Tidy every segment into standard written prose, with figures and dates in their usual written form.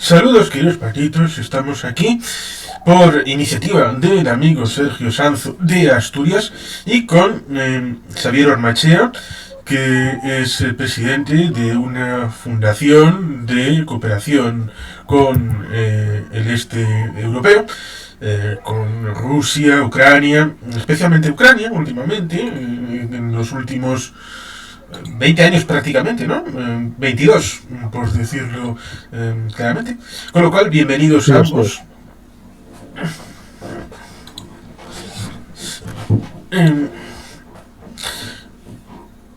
Saludos, queridos patitos, estamos aquí por iniciativa del amigo Sergio Sanz de Asturias y con Xavier Ormachea, que es el presidente de una fundación de cooperación con el este europeo, con Rusia, Ucrania, especialmente Ucrania últimamente, en los últimos 20 años prácticamente, ¿no? 22, por decirlo claramente. Con lo cual, bienvenidos a ambos.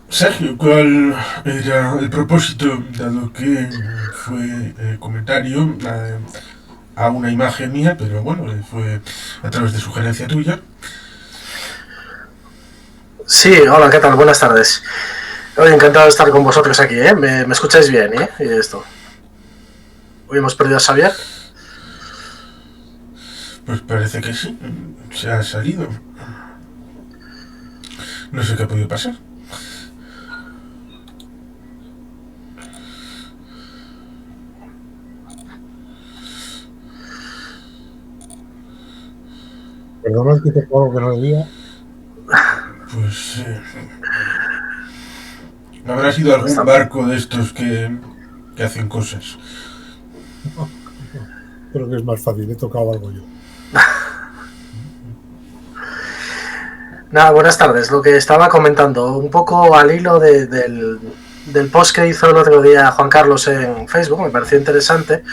Sergio, ¿cuál era el propósito, dado que fue comentario a una imagen mía, pero bueno, fue a través de sugerencia tuya? Sí, hola, ¿qué tal? Buenas tardes. Hoy encantado de estar con vosotros aquí, ¿eh? ¿Me escucháis bien, eh? Y esto. ¿Hoy hemos perdido a Xavier? Pues parece que sí, se ha salido. No sé qué ha podido pasar. Perdona el tipo algo que no le diga. Pues habrá sido algún barco de estos que hacen cosas. No, creo que es más fácil, he tocado algo yo. Nada, buenas tardes. Lo que estaba comentando, un poco al hilo del post que hizo el otro día Juan Carlos en Facebook, me pareció interesante.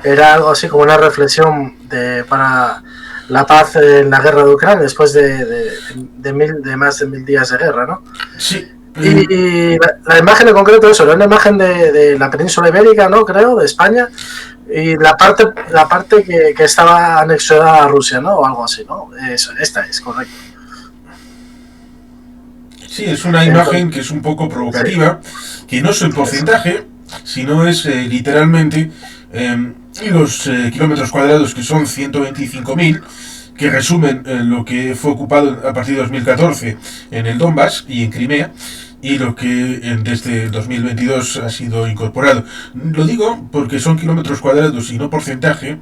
Era algo así como una reflexión para la paz en la guerra de Ucrania después de más de 1000 días de guerra, ¿no? Sí. Y la imagen en concreto, eso, era una imagen de la península ibérica, ¿no? Creo, de España, y la parte que estaba anexada a Rusia, ¿no? O algo así, ¿no? Esta es, correcto. Sí, es una imagen que es un poco provocativa, que no es el porcentaje, sino es literalmente los kilómetros cuadrados, que son 125.000, que resumen lo que fue ocupado a partir de 2014 en el Donbass y en Crimea, y lo que desde 2022 ha sido incorporado. Lo digo porque son kilómetros cuadrados y no porcentaje,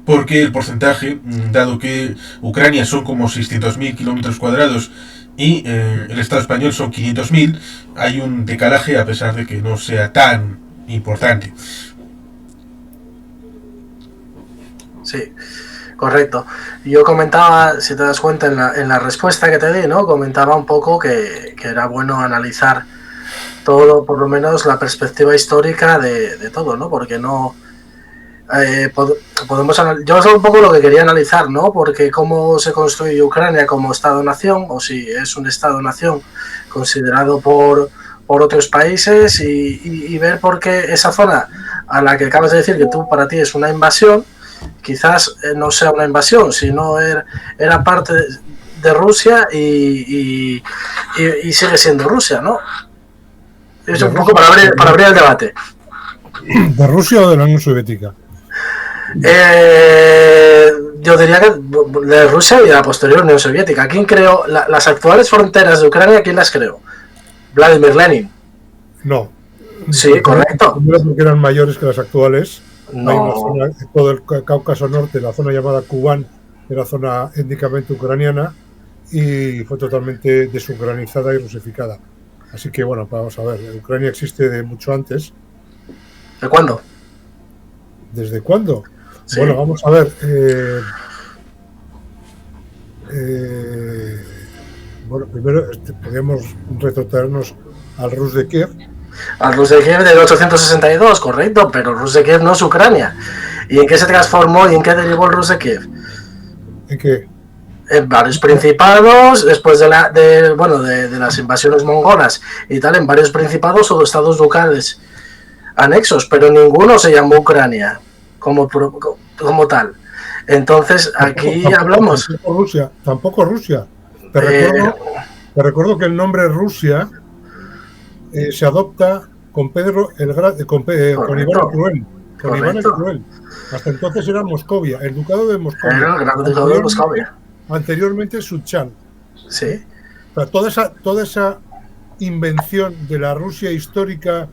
porque el porcentaje, dado que Ucrania son como 600.000 kilómetros cuadrados y el Estado español son 500.000, hay un decalaje a pesar de que no sea tan importante. Sí, correcto. Yo comentaba, si te das cuenta en la respuesta que te di, ¿no? Comentaba un poco que era bueno analizar todo, por lo menos la perspectiva histórica de todo, ¿no? Porque no... yo es un poco lo que quería analizar, ¿no? Porque cómo se construye Ucrania como Estado-nación, o si es un Estado-nación considerado por otros países, y ver por qué esa zona a la que acabas de decir que tú para ti es una invasión, quizás no sea una invasión, sino era parte de Rusia y sigue siendo Rusia, ¿no? Es un poco para abrir el debate. ¿De Rusia o de la Unión Soviética? Yo diría que de Rusia y de la posterior Unión Soviética. ¿Quién creó las actuales fronteras de Ucrania? ¿Quién las creó? Vladimir Lenin. No. Sí, correcto. Primero porque eran mayores que las actuales. No. Hay una zona, todo el Cáucaso Norte, la zona llamada Kubán, era zona étnicamente ucraniana y fue totalmente desucranizada y rusificada. Así que bueno, vamos a ver, Ucrania existe de mucho antes. ¿De cuándo? ¿Desde cuándo? Sí. Bueno, vamos a ver. Bueno, primero podríamos retrotraernos al Rus de Kiev. Al Rus de Kiev del 862, correcto, pero el Rus de Kiev no es Ucrania. ¿Y en qué se transformó y en qué derivó el Rus de Kiev? ¿En qué? En varios principados, después de las invasiones mongolas y tal, en varios principados o estados ducales anexos, pero ninguno se llamó Ucrania como tal. Entonces, aquí hablamos... Tampoco Rusia. Te recuerdo que el nombre Rusia se adopta con Pedro con Iván el Cruel. Con Iván el Cruel. Hasta entonces era Moscovia, el ducado de Moscovia. Era el gran ducado de Moscovia. Anteriormente Suchal. Sí. O sea, toda esa invención de la Rusia histórica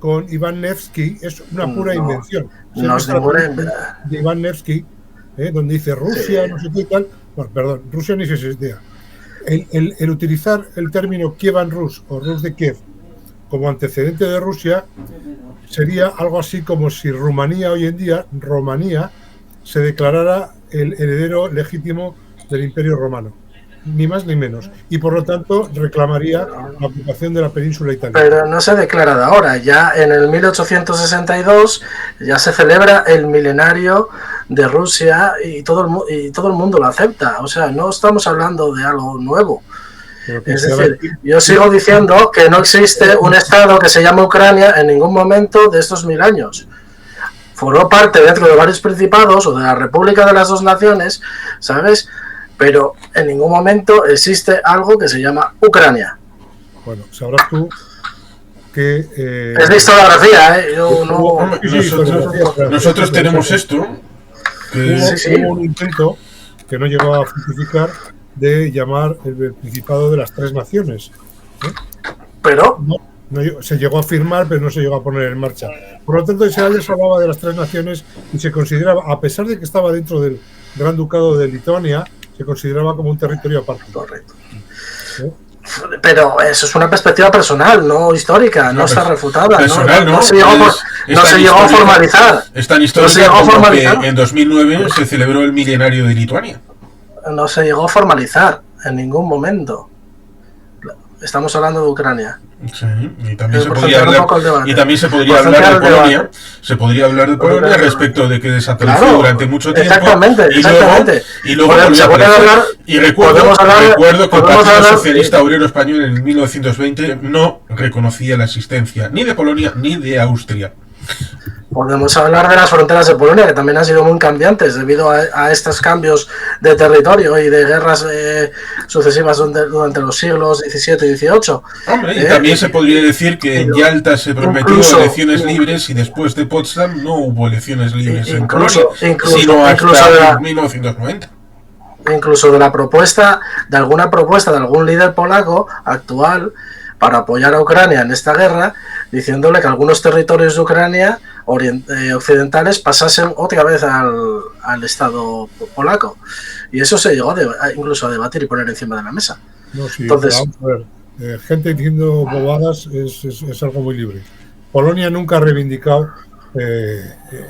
con Iván Nevsky es una pura invención. No es ninguna de Iván Nevsky, donde dice Rusia, no sé qué y tal. Bueno, perdón, Rusia ni se idea. El utilizar el término Kievan Rus o Rus de Kiev como antecedente de Rusia sería algo así como si Rumanía hoy en día, Romanía, se declarara el heredero legítimo del Imperio Romano, ni más ni menos, y por lo tanto reclamaría la ocupación de la península italiana. Pero no se declara de ahora, ya en el 1862 ya se celebra el milenario de Rusia y todo el mundo lo acepta, o sea, no estamos hablando de algo nuevo. Es decir, yo sigo diciendo que no existe un estado que se llama Ucrania en ningún momento de estos 1000 años. Formó parte dentro de varios principados o de la República de las Dos Naciones, ¿sabes? Pero en ningún momento existe algo que se llama Ucrania. Bueno, sabrás tú que... es de historiografía, ¿eh? Yo no... Nosotros tenemos esto. Hubo un intento que no llegó a fructificar de llamar el Principado de las Tres Naciones. Pero... No, se llegó a firmar, pero no se llegó a poner en marcha. Por lo tanto, se hablaba de las Tres Naciones y se consideraba, a pesar de que estaba dentro del Gran Ducado de Lituania, se consideraba como un territorio aparte. Correcto. Pero eso es una perspectiva personal, no histórica, no está refutada. Personal, no se llegó a formalizar. Es tan histórica como que en 2009 se celebró el milenario de Lituania. No se llegó a formalizar en ningún momento. Estamos hablando de Ucrania. Sí, y también se podría hablar de Polonia. Se podría hablar de Polonia respecto de que desapareció durante mucho tiempo. Exactamente. Y luego volvió a aparecer. Y recuerdo que el Partido Socialista Obrero Español en 1920 no reconocía la existencia ni de Polonia ni de Austria. Podemos hablar de las fronteras de Polonia, que también han sido muy cambiantes debido a estos cambios de territorio y de guerras sucesivas durante los siglos XVII y XVIII. Hombre, y también se podría decir que en Yalta se prometió elecciones libres y después de Potsdam no hubo elecciones libres en Polonia, sino hasta 1990. Incluso de alguna propuesta de algún líder polaco actual para apoyar a Ucrania en esta guerra, diciéndole que algunos territorios de Ucrania occidentales pasasen otra vez al Estado polaco. Y eso se llegó incluso a debatir y poner encima de la mesa. No, sí, entonces, vamos a ver, gente diciendo bobadas es algo muy libre. Polonia nunca ha reivindicado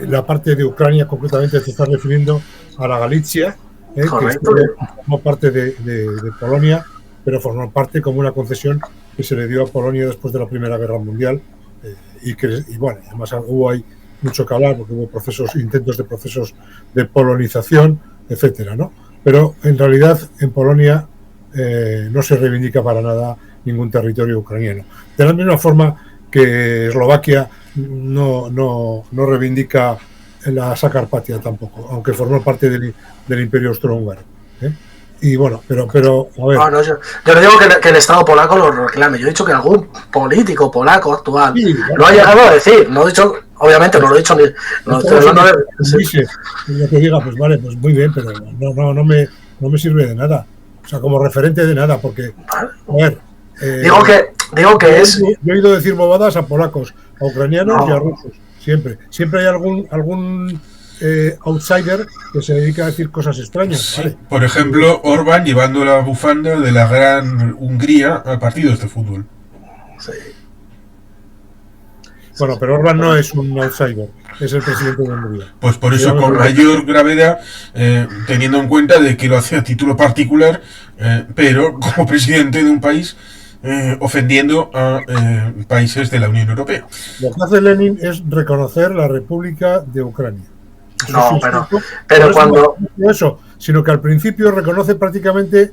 la parte de Ucrania, concretamente se está refiriendo a la Galicia, que formó parte de Polonia, pero formó parte como una concesión que se le dio a Polonia después de la Primera Guerra Mundial. Y bueno, además hubo ahí mucho que hablar porque hubo intentos de procesos de polonización, etcétera, ¿no? Pero en realidad en Polonia no se reivindica para nada ningún territorio ucraniano. De la misma forma que Eslovaquia no reivindica la Sakarpatia tampoco, aunque formó parte del Imperio Austrohúngaro. Y bueno, pero a ver. No, yo no digo que el Estado polaco lo reclame. Yo he dicho que algún político polaco actual lo ha llegado a decir. No he dicho, obviamente, no lo he dicho ni. Lo que diga, pues vale, pues muy bien, pero no me sirve de nada. O sea, como referente de nada, porque. A ver. Digo que es. Yo he oído decir bobadas a polacos, a ucranianos y a rusos. Siempre hay algún outsider que se dedica a decir cosas extrañas. Sí, ¿vale? Por ejemplo, Orbán llevando la bufanda de la gran Hungría a partidos de fútbol. Sí. Bueno, pero Orbán no es un outsider, es el presidente de Hungría. Pues por eso, con mayor gravedad, teniendo en cuenta de que lo hace a título particular, pero como presidente de un país, ofendiendo a países de la Unión Europea. Lo que hace Lenin es reconocer la República de Ucrania. No, pero cuando... No eso, sino que al principio reconoce prácticamente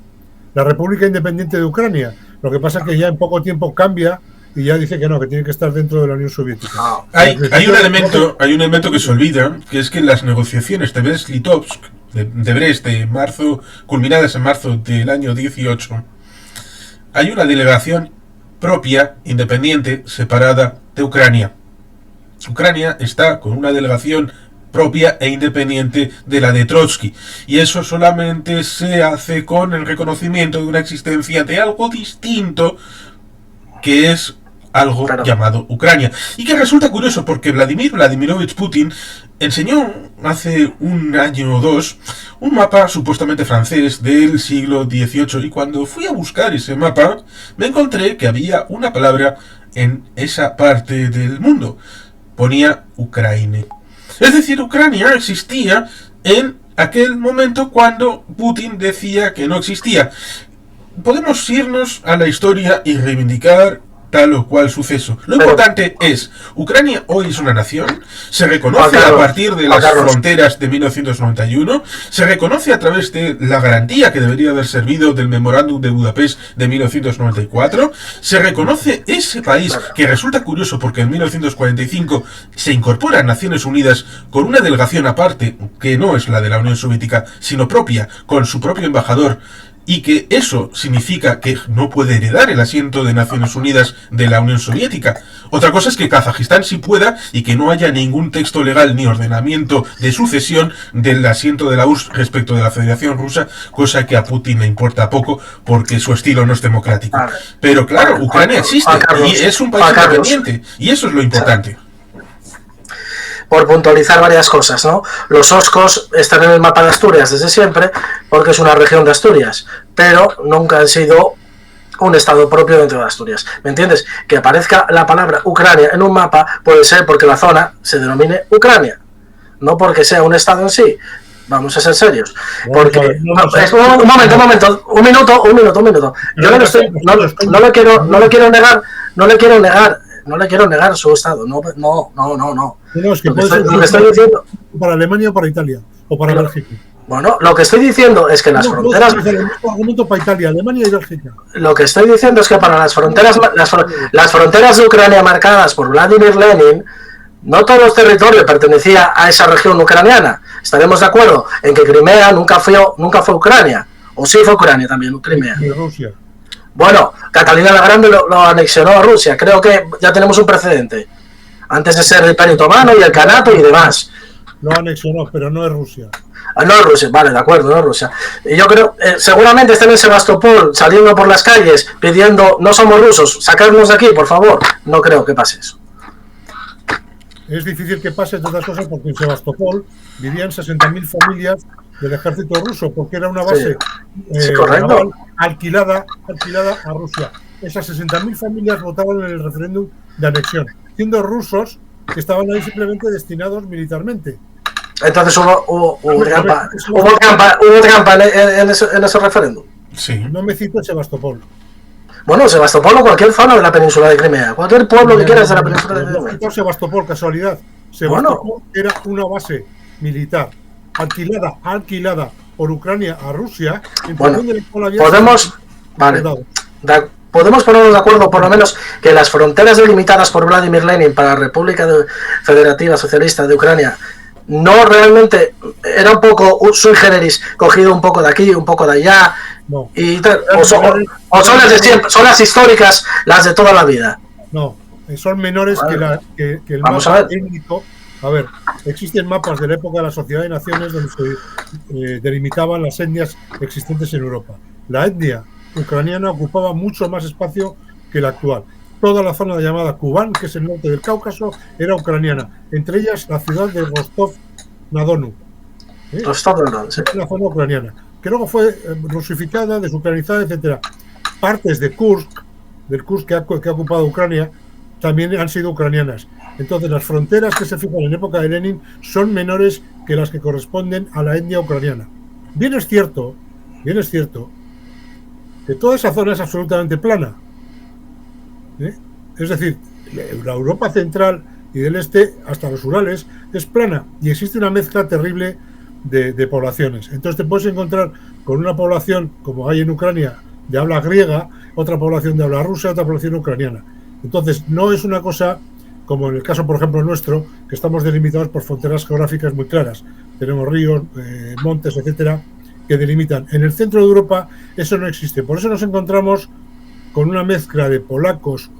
la República Independiente de Ucrania. Lo que pasa es que ya en poco tiempo cambia y ya dice que no, que tiene que estar dentro de la Unión Soviética. No. Hay un elemento que se olvida, que es que en las negociaciones de Brest-Litovsk, de Brest, de marzo, culminadas en marzo del año 18, hay una delegación propia, independiente, separada de Ucrania. Ucrania está con una delegación propia e independiente de la de Trotsky, y eso solamente se hace con el reconocimiento de una existencia de algo distinto, que es algo llamado Ucrania. Y que resulta curioso porque Vladimir Vladimirovich Putin enseñó hace un año o dos un mapa supuestamente francés del siglo XVIII, y cuando fui a buscar ese mapa me encontré que había una palabra en esa parte del mundo. Ponía Ucraine. Es decir, Ucrania existía en aquel momento cuando Putin decía que no existía. Podemos irnos a la historia y reivindicar tal o cual suceso. Lo importante es, Ucrania hoy es una nación, se reconoce a partir de las fronteras de 1991, se reconoce a través de la garantía que debería haber servido del Memorándum de Budapest de 1994, se reconoce ese país, que resulta curioso porque en 1945 se incorpora a Naciones Unidas con una delegación aparte, que no es la de la Unión Soviética, sino propia, con su propio embajador, y que eso significa que no puede heredar el asiento de Naciones Unidas de la Unión Soviética. Otra cosa es que Kazajistán sí pueda y que no haya ningún texto legal ni ordenamiento de sucesión del asiento de la URSS respecto de la Federación Rusa, cosa que a Putin le importa poco porque su estilo no es democrático. Pero claro, Ucrania existe y es un país independiente, y eso es lo importante. Por puntualizar varias cosas, ¿no? Los oscos están en el mapa de Asturias desde siempre, porque es una región de Asturias, pero nunca han sido un estado propio dentro de Asturias. ¿Me entiendes? Que aparezca la palabra Ucrania en un mapa puede ser porque la zona se denomine Ucrania, no porque sea un estado en sí. Vamos a ser serios. Porque un minuto. Yo no le quiero negar su estado. No. Es que lo que estoy diciendo para Alemania o para Italia o para Bélgica. Bueno, lo que estoy diciendo es que las fronteras. Argumento para Italia, Alemania y Bélgica. Lo que estoy diciendo es que para las fronteras de Ucrania marcadas por Vladimir Lenin, no todo el territorio pertenecía a esa región ucraniana. Estaremos de acuerdo en que Crimea nunca fue Ucrania, o sí fue Ucrania también, Crimea. Y Rusia. Bueno, Catalina la Grande lo anexionó a Rusia. Creo que ya tenemos un precedente. Antes de ser el Imperio Otomano y el Kanato y demás. Lo anexionó, pero no es Rusia. No es Rusia, vale, de acuerdo, no es Rusia. Y yo creo, seguramente estén en Sebastopol saliendo por las calles pidiendo, no somos rusos, sacadnos de aquí, por favor. No creo que pase eso. Es difícil que pase todas las cosas porque en Sebastopol vivían 60.000 familias del ejército ruso, porque era una base naval alquilada a Rusia. Esas 60.000 familias votaron en el referéndum de anexión, siendo rusos que estaban ahí simplemente destinados militarmente. Entonces hubo trampa en ese referéndum. Sí. No me cito Sebastopol. Bueno, Sebastopol o cualquier zona de la península de Crimea, cualquier pueblo que quieras de la península de Crimea. No Sebastopol, casualidad. Sebastopol era una base militar alquilada por Ucrania a Rusia. Podemos ponernos de acuerdo, por lo menos, que las fronteras delimitadas por Vladimir Lenin para la República Federativa Socialista de Ucrania no realmente era un poco sui generis, cogido un poco de aquí, un poco de allá, y tal, o son las de siempre, son las históricas, las de toda la vida. No, son menores que el Vamos mapa a ver. étnico. A ver, existen mapas de la época de la Sociedad de Naciones donde se delimitaban las etnias existentes en Europa. La etnia ucraniana ocupaba mucho más espacio que la actual. Toda la zona llamada Kubán, que es el norte del Cáucaso, era ucraniana. Entre ellas la ciudad de Rostov-na-Donu. Rostov-na-Don, sí. La zona ucraniana, que luego fue rusificada, desucranizada, etcétera. Partes de Kursk, del Kursk que ha ocupado Ucrania, también han sido ucranianas. Entonces las fronteras que se fijan en época de Lenin son menores que las que corresponden a la etnia ucraniana. Bien es cierto que toda esa zona es absolutamente plana. Es decir, la Europa central y del este hasta los Urales es plana y existe una mezcla terrible de poblaciones. Entonces te puedes encontrar con una población como hay en Ucrania de habla griega, otra población de habla rusa, otra población ucraniana. Entonces no es una cosa como en el caso, por ejemplo, nuestro, que estamos delimitados por fronteras geográficas muy claras. Tenemos ríos, montes, etcétera, que delimitan. En el centro de Europa eso no existe. Por eso nos encontramos con una mezcla de polacos,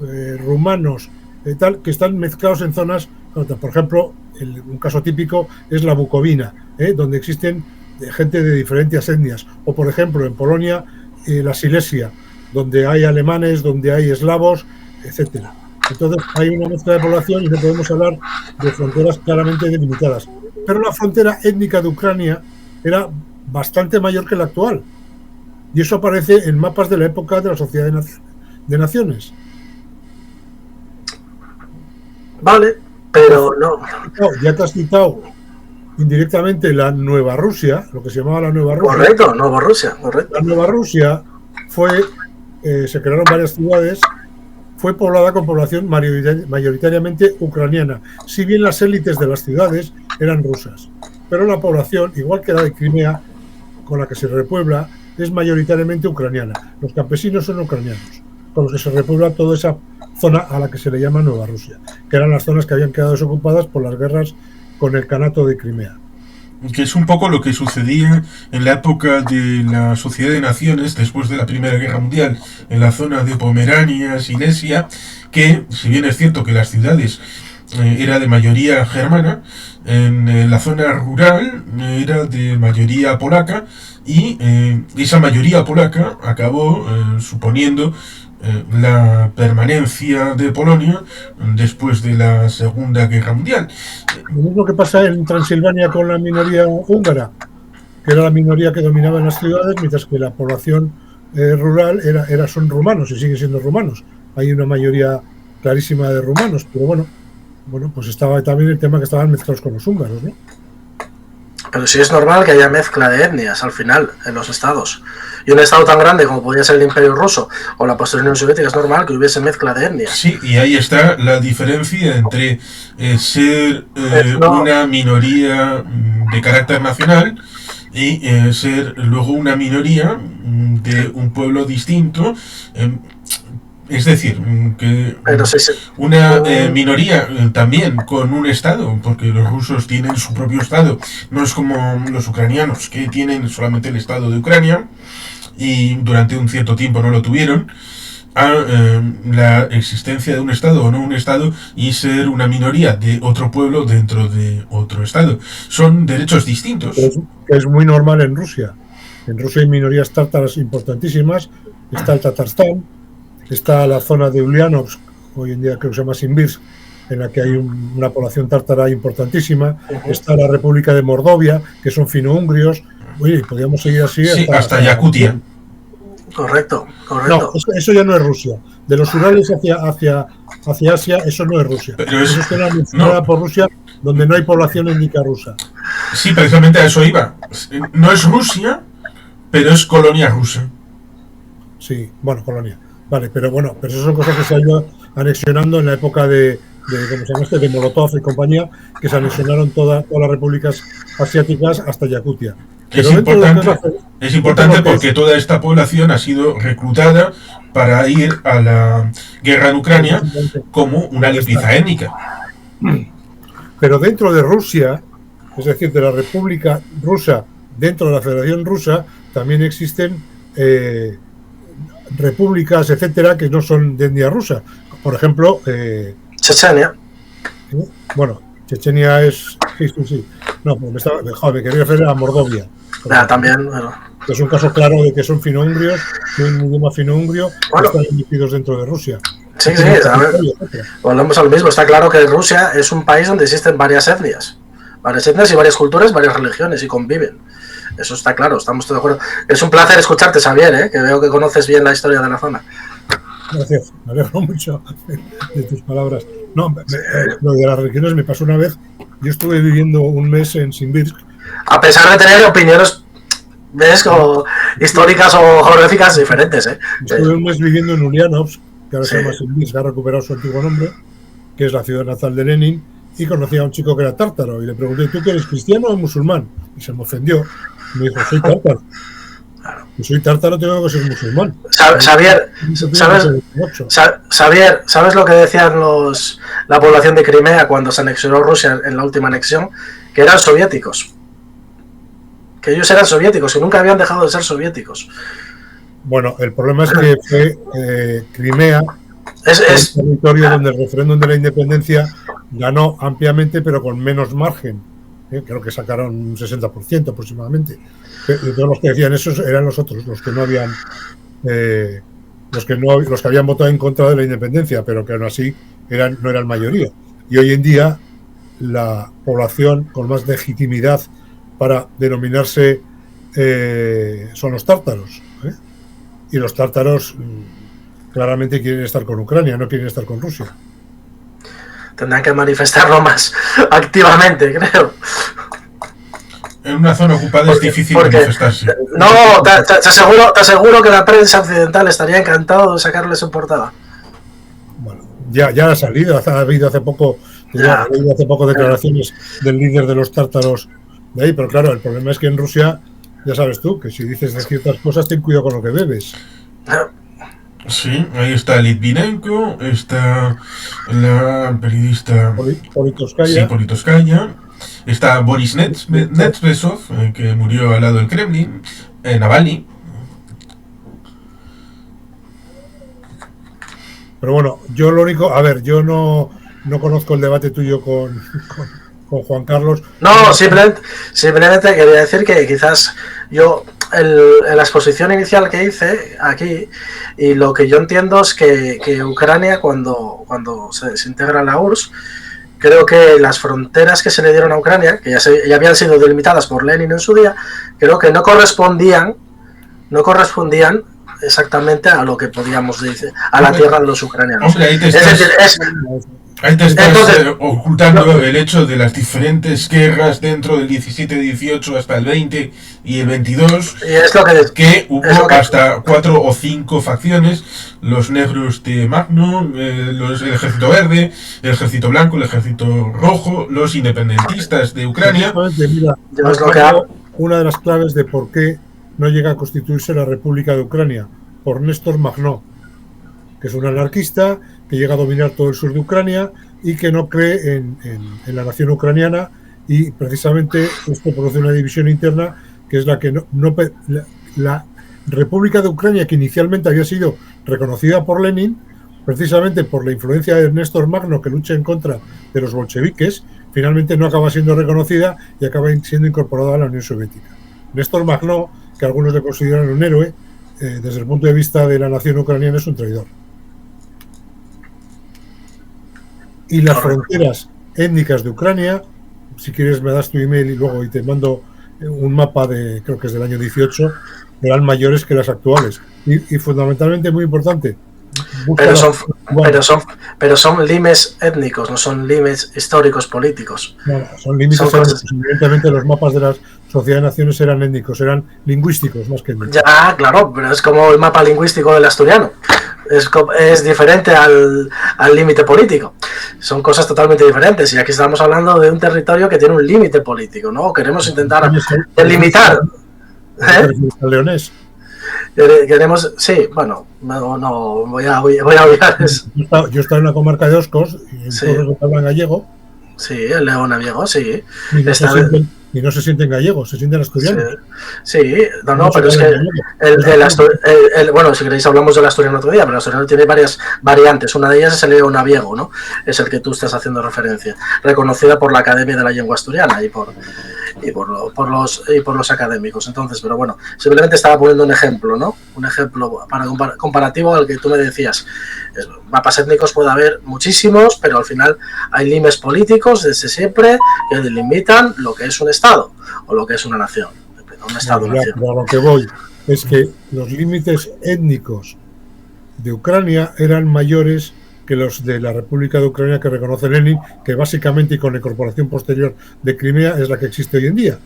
rumanos, tal, que están mezclados en zonas, por ejemplo, un caso típico es la Bucovina, donde existen gente de diferentes etnias. O, por ejemplo, en Polonia, la Silesia, donde hay alemanes, donde hay eslavos, etcétera. Entonces hay una mezcla de población y no podemos hablar de fronteras claramente delimitadas. Pero la frontera étnica de Ucrania era bastante mayor que la actual. Y eso aparece en mapas de la época de la Sociedad de Naciones. Vale, pero no. Ya te has citado indirectamente la Nueva Rusia, lo que se llamaba la Nueva Rusia. Correcto, Nueva Rusia, correcto. La Nueva Rusia se crearon varias ciudades, fue poblada con población mayoritariamente ucraniana, si bien las élites de las ciudades eran rusas. Pero la población, igual que la de Crimea, con la que se repuebla, es mayoritariamente ucraniana. Los campesinos son ucranianos, con los que se repuebla toda esa zona a la que se le llama Nueva Rusia, que eran las zonas que habían quedado desocupadas por las guerras con el Kanato de Crimea. Que es un poco lo que sucedía en la época de la Sociedad de Naciones, después de la Primera Guerra Mundial, en la zona de Pomerania, Silesia, que, si bien es cierto que las ciudades era de mayoría germana, en la zona rural era de mayoría polaca, y esa mayoría polaca acabó suponiendo la permanencia de Polonia después de la Segunda Guerra Mundial. Lo mismo que pasa en Transilvania con la minoría húngara, que era la minoría que dominaba en las ciudades, mientras que la población rural son rumanos y siguen siendo rumanos. Hay una mayoría clarísima de rumanos, pero bueno, pues estaba también el tema que estaban mezclados con los húngaros, ¿no? Pero sí es normal que haya mezcla de etnias al final en los estados. Y un estado tan grande como podía ser el Imperio Ruso o la posterior Unión Soviética, es normal que hubiese mezcla de etnias. Sí, y ahí está la diferencia entre ser una minoría de carácter nacional y ser luego una minoría de un pueblo distinto. Es decir, que una minoría también con un estado, porque los rusos tienen su propio estado, no es como los ucranianos que tienen solamente el estado de Ucrania y durante un cierto tiempo no lo tuvieron, a la existencia de un estado o no un estado y ser una minoría de otro pueblo dentro de otro estado. Son derechos distintos. Es muy normal en Rusia. En Rusia hay minorías tártaras importantísimas, está el Tatarstán, está la zona de Ulyanovsk, hoy en día creo que se llama Simbirsk, en la que hay una población tártara importantísima. Está la República de Mordovia, que son fino-hungrios. Oye, podríamos seguir así. Sí, hasta Yakutia. Correcto. No, eso ya no es Rusia. De los Urales hacia Asia, eso no es Rusia. Pero eso es una mencionada por Rusia, donde no hay población étnica rusa. Sí, precisamente a eso iba. No es Rusia, pero es colonia rusa. Sí, bueno, colonia. Vale, pero eso son cosas que se han ido anexionando en la época de ¿cómo se llama de Molotov y compañía, que se anexionaron todas las repúblicas asiáticas hasta Yakutia. Es importante porque toda esta población ha sido reclutada para ir a la guerra en Ucrania como una limpieza étnica. Pero dentro de Rusia, es decir, de la República Rusa, dentro de la Federación Rusa, también existen repúblicas, etcétera, que no son de etnia rusa. Por ejemplo, Chechenia. Bueno, Chechenia es... Sí. No, me quería referir a Mordovia. También, bueno. Es un caso claro de que son fino-hungrios, tienen un idioma fino-hungrio, están emitidos dentro de Rusia. Sí, a ver, volvemos al mismo. Está claro que Rusia es un país donde existen varias etnias y varias culturas, varias religiones y conviven. Eso está claro, estamos todos de acuerdo. Es un placer escucharte, Xavier, que veo que conoces bien la historia de la zona. Gracias, me alegro mucho de tus palabras. No, lo de las religiones me pasó una vez. Yo estuve viviendo un mes en Simbirsk. A pesar de tener opiniones, ¿ves? Como históricas o geográficas diferentes, Estuve un mes viviendo en Ulyanovsk, que ahora se llama Simbirsk, ha recuperado su antiguo nombre, que es la ciudad natal de Lenin, y conocí a un chico que era tártaro, y le pregunté, ¿tú que eres cristiano o musulmán? Y se me ofendió. Me dijo, soy tártaro. Si soy tártaro, tengo que ser musulmán. Xavier, ¿sabes lo que decían la población de Crimea cuando se anexionó Rusia en la última anexión? Que eran soviéticos. Que ellos eran soviéticos y nunca habían dejado de ser soviéticos. Bueno, el problema es que fue Crimea, es un territorio donde el referéndum de la independencia ganó ampliamente, pero con menos margen. Creo que sacaron un 60% aproximadamente. Y todos los que decían eso eran los otros, los que no habían los que habían votado en contra de la independencia, pero que aún así no eran mayoría. Y hoy en día la población con más legitimidad para denominarse son los tártaros, ¿eh? Y los tártaros claramente quieren estar con Ucrania, no quieren estar con Rusia. Tendrán que manifestarlo más activamente, creo. En una zona ocupada es difícil manifestarse. No, te aseguro que la prensa occidental estaría encantado de sacarles en portada. Bueno, ya ha salido, ha habido hace poco declaraciones del líder de los tártaros de ahí, pero claro, el problema es que en Rusia, ya sabes tú, que si dices de ciertas cosas, ten cuidado con lo que bebes. Sí, ahí está Litvinenko, está la periodista Politkovskaya, está Boris Nemtsov, que murió al lado del Kremlin, Navalny. Pero bueno, yo lo único, a ver, yo no conozco el debate tuyo con Juan Carlos. No, simplemente quería decir que quizás yo en la exposición inicial que hice aquí, y lo que yo entiendo es que Ucrania cuando se integra en la URSS, creo que las fronteras que se le dieron a Ucrania, que ya habían sido delimitadas por Lenin en su día, creo que no correspondían exactamente a lo que podíamos decir, a la tierra de los ucranianos. Hombre, ahí te estás ocultando el hecho de las diferentes guerras dentro del 17-18 hasta el 20 y el 22, y es lo que hubo hasta 4 o 5 facciones: los negros de Magno, el ejército verde, el ejército blanco, el ejército rojo, los independentistas de Ucrania. Mira, una de las claves de por qué no llega a constituirse la República de Ucrania, por Néstor Magnó, que es un anarquista que llega a dominar todo el sur de Ucrania y que no cree en la nación ucraniana, y precisamente esto produce una división interna que es la que la República de Ucrania, que inicialmente había sido reconocida por Lenin, precisamente por la influencia de Néstor Magnó, que lucha en contra de los bolcheviques, finalmente no acaba siendo reconocida y acaba siendo incorporada a la Unión Soviética. Néstor Magnó, que algunos le consideran un héroe, desde el punto de vista de la nación ucraniana es un traidor. Y las fronteras étnicas de Ucrania, si quieres me das tu email y te mando un mapa creo que es del año 18, eran mayores que las actuales. Y fundamentalmente, muy importante, pero son limes étnicos, no son limes históricos políticos. No, son límites étnicos. Evidentemente los mapas de las sociedades naciones eran étnicos, eran lingüísticos más que étnicos. Ya, claro, pero es como el mapa lingüístico del asturiano. Es diferente al límite político. Son cosas totalmente diferentes. Y aquí estamos hablando de un territorio que tiene un límite político, ¿no? Queremos intentar delimitar. Leonés. Queremos, sí, bueno, no voy a olvidar eso. Yo estaba en la comarca de Oscos y en todos los que hablan gallego. Sí, el León gallego, sí. Y no se sienten gallegos, se sienten asturianos. Sí, pero es que bueno, si queréis hablamos del asturiano otro día, pero el asturiano tiene varias variantes. Una de ellas es el león aviego, ¿no? Es el que tú estás haciendo referencia, reconocida por la Academia de la Lengua Asturiana y por los académicos. Entonces, pero bueno, simplemente estaba poniendo un ejemplo, ¿no? Un ejemplo comparativo al que tú me decías. Mapas étnicos puede haber muchísimos, pero al final hay limes políticos desde siempre que delimitan lo que es un Estado o lo que es una nación. Un Estado-nación. Pero a lo que voy es que los límites étnicos de Ucrania eran mayores que los de la República de Ucrania que reconoce Lenin, que básicamente y con la incorporación posterior de Crimea es la que existe hoy en día.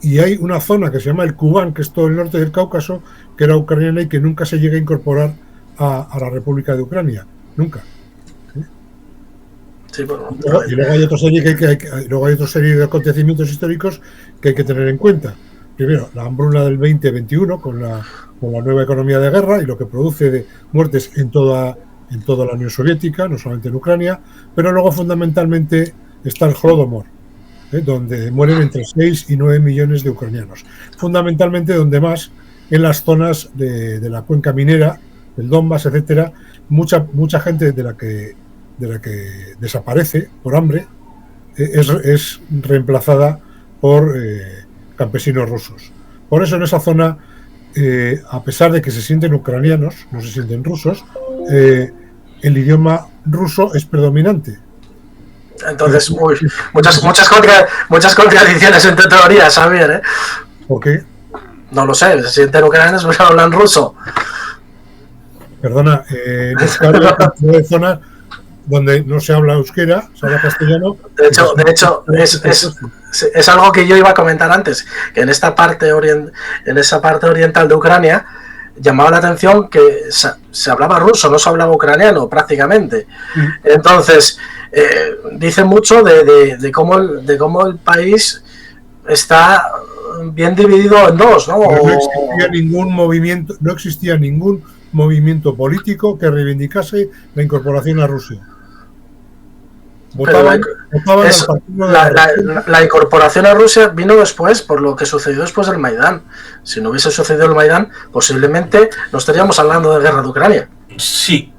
Y hay una zona que se llama el Kubán, que es todo el norte del Cáucaso, que era ucraniana y que nunca se llega a incorporar a la República de Ucrania. Nunca. Sí, bueno, y luego hay otra serie de acontecimientos históricos que hay que tener en cuenta. Primero, la hambruna del 2021 con la nueva economía de guerra y lo que produce de muertes en toda la Unión Soviética, no solamente en Ucrania, pero luego fundamentalmente está el Holodomor, donde mueren entre 6 y 9 millones de ucranianos. Fundamentalmente donde más en las zonas de la cuenca minera, del Donbass, etcétera, mucha gente de la que desaparece por hambre es reemplazada por campesinos rusos. Por eso en esa zona, a pesar de que se sienten ucranianos, no se sienten rusos, el idioma ruso es predominante. Entonces, uy, muchas contradicciones entre teorías, Javier, ¿eh? ¿Por qué? No lo sé, se sienten ucranianos porque hablan ruso. Perdona, en Euskadi hay zonas donde no se habla euskera, se habla castellano. De hecho es algo que yo iba a comentar antes, que en esa parte oriental de Ucrania llamaba la atención que se hablaba ruso, no se hablaba ucraniano prácticamente. Entonces, dice mucho de cómo el país está bien dividido en dos, ¿no? No existía ningún movimiento político que reivindicase la incorporación a Rusia. La incorporación a Rusia vino después, por lo que sucedió después del Maidán. Si no hubiese sucedido el Maidán, posiblemente no estaríamos hablando de guerra de Ucrania. Sí,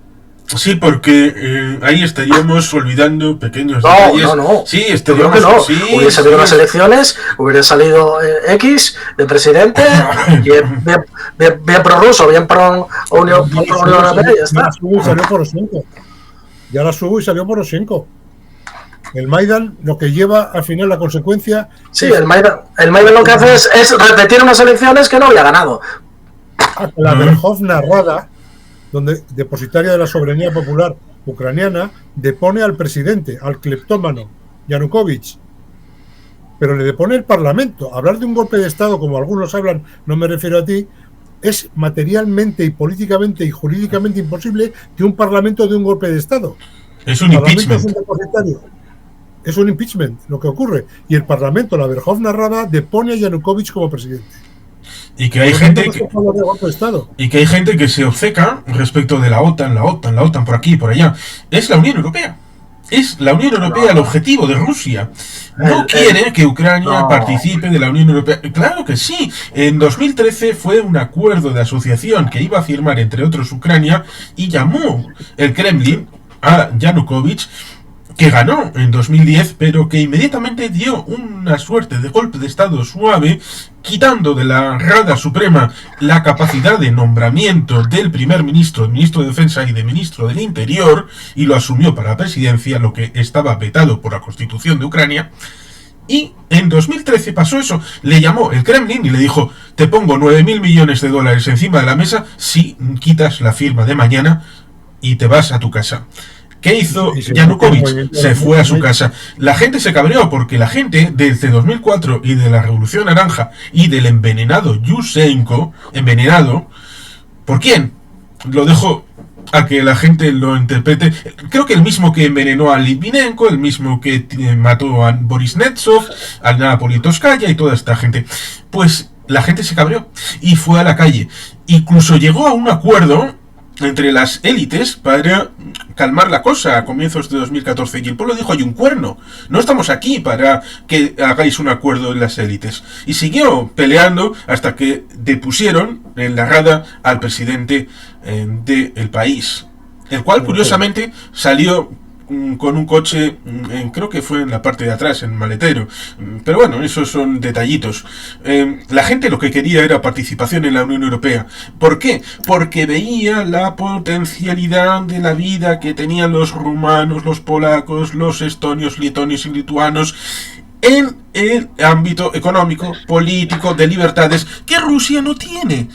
porque ahí estaríamos olvidando pequeños detalles. No. Sí, estaríamos. No. Sí, hubiese habido unas elecciones, hubiera salido X de presidente, bien prorruso, bien pro Unión Europea y ya está. Ya la subo y salió Poroshenko. El Maidán lo que lleva al final la consecuencia. Sí, el Maidán lo que hace es repetir unas elecciones que no había ganado. La Verkhovna Rada, donde depositaria de la soberanía popular ucraniana, depone al presidente, al cleptómano Yanukovych, pero le depone el parlamento. Hablar de un golpe de Estado, como algunos hablan, no me refiero a ti, es materialmente y políticamente y jurídicamente imposible que un parlamento dé un golpe de Estado. Es un impeachment. Es un impeachment lo que ocurre. Y el parlamento, la Verkhovna Rada, depone a Yanukovych como presidente. Y que hay gente que se obceca respecto de la OTAN por aquí y por allá. Es la Unión Europea. Es la Unión Europea el objetivo de Rusia. No quiere que Ucrania participe de la Unión Europea. Claro que sí. En 2013 fue un acuerdo de asociación que iba a firmar, entre otros, Ucrania, y llamó el Kremlin a Yanukovych, que ganó en 2010, pero que inmediatamente dio una suerte de golpe de Estado suave, quitando de la Rada Suprema la capacidad de nombramiento del primer ministro, ministro de Defensa y de ministro del Interior, y lo asumió para la presidencia, lo que estaba vetado por la Constitución de Ucrania. Y en 2013 pasó eso. Le llamó el Kremlin y le dijo: te pongo 9.000 millones de dólares encima de la mesa si quitas la firma de mañana y te vas a tu casa. ¿Qué hizo Yanukovych? Se fue a su casa. La gente se cabreó porque la gente desde 2004 y de la Revolución Naranja y del envenenado Yushchenko, envenenado, ¿por quién? Lo dejo a que la gente lo interprete. Creo que el mismo que envenenó a Litvinenko, el mismo que mató a Boris Nemtsov, a Anna Politkovskaya y toda esta gente. Pues la gente se cabreó y fue a la calle. Incluso llegó a un acuerdo entre las élites para calmar la cosa a comienzos de 2014, y el pueblo dijo: hay un cuerno, no estamos aquí para que hagáis un acuerdo en las élites. Y siguió peleando hasta que depusieron en la Rada al presidente del país, el cual curiosamente salió con un coche, creo que fue en la parte de atrás, en el maletero. Pero bueno, esos son detallitos. La gente lo que quería era participación en la Unión Europea. ¿Por qué? Porque veía la potencialidad de la vida que tenían los rumanos, los polacos, los estonios, letonios y lituanos en el ámbito económico, político, de libertades, que Rusia no tiene.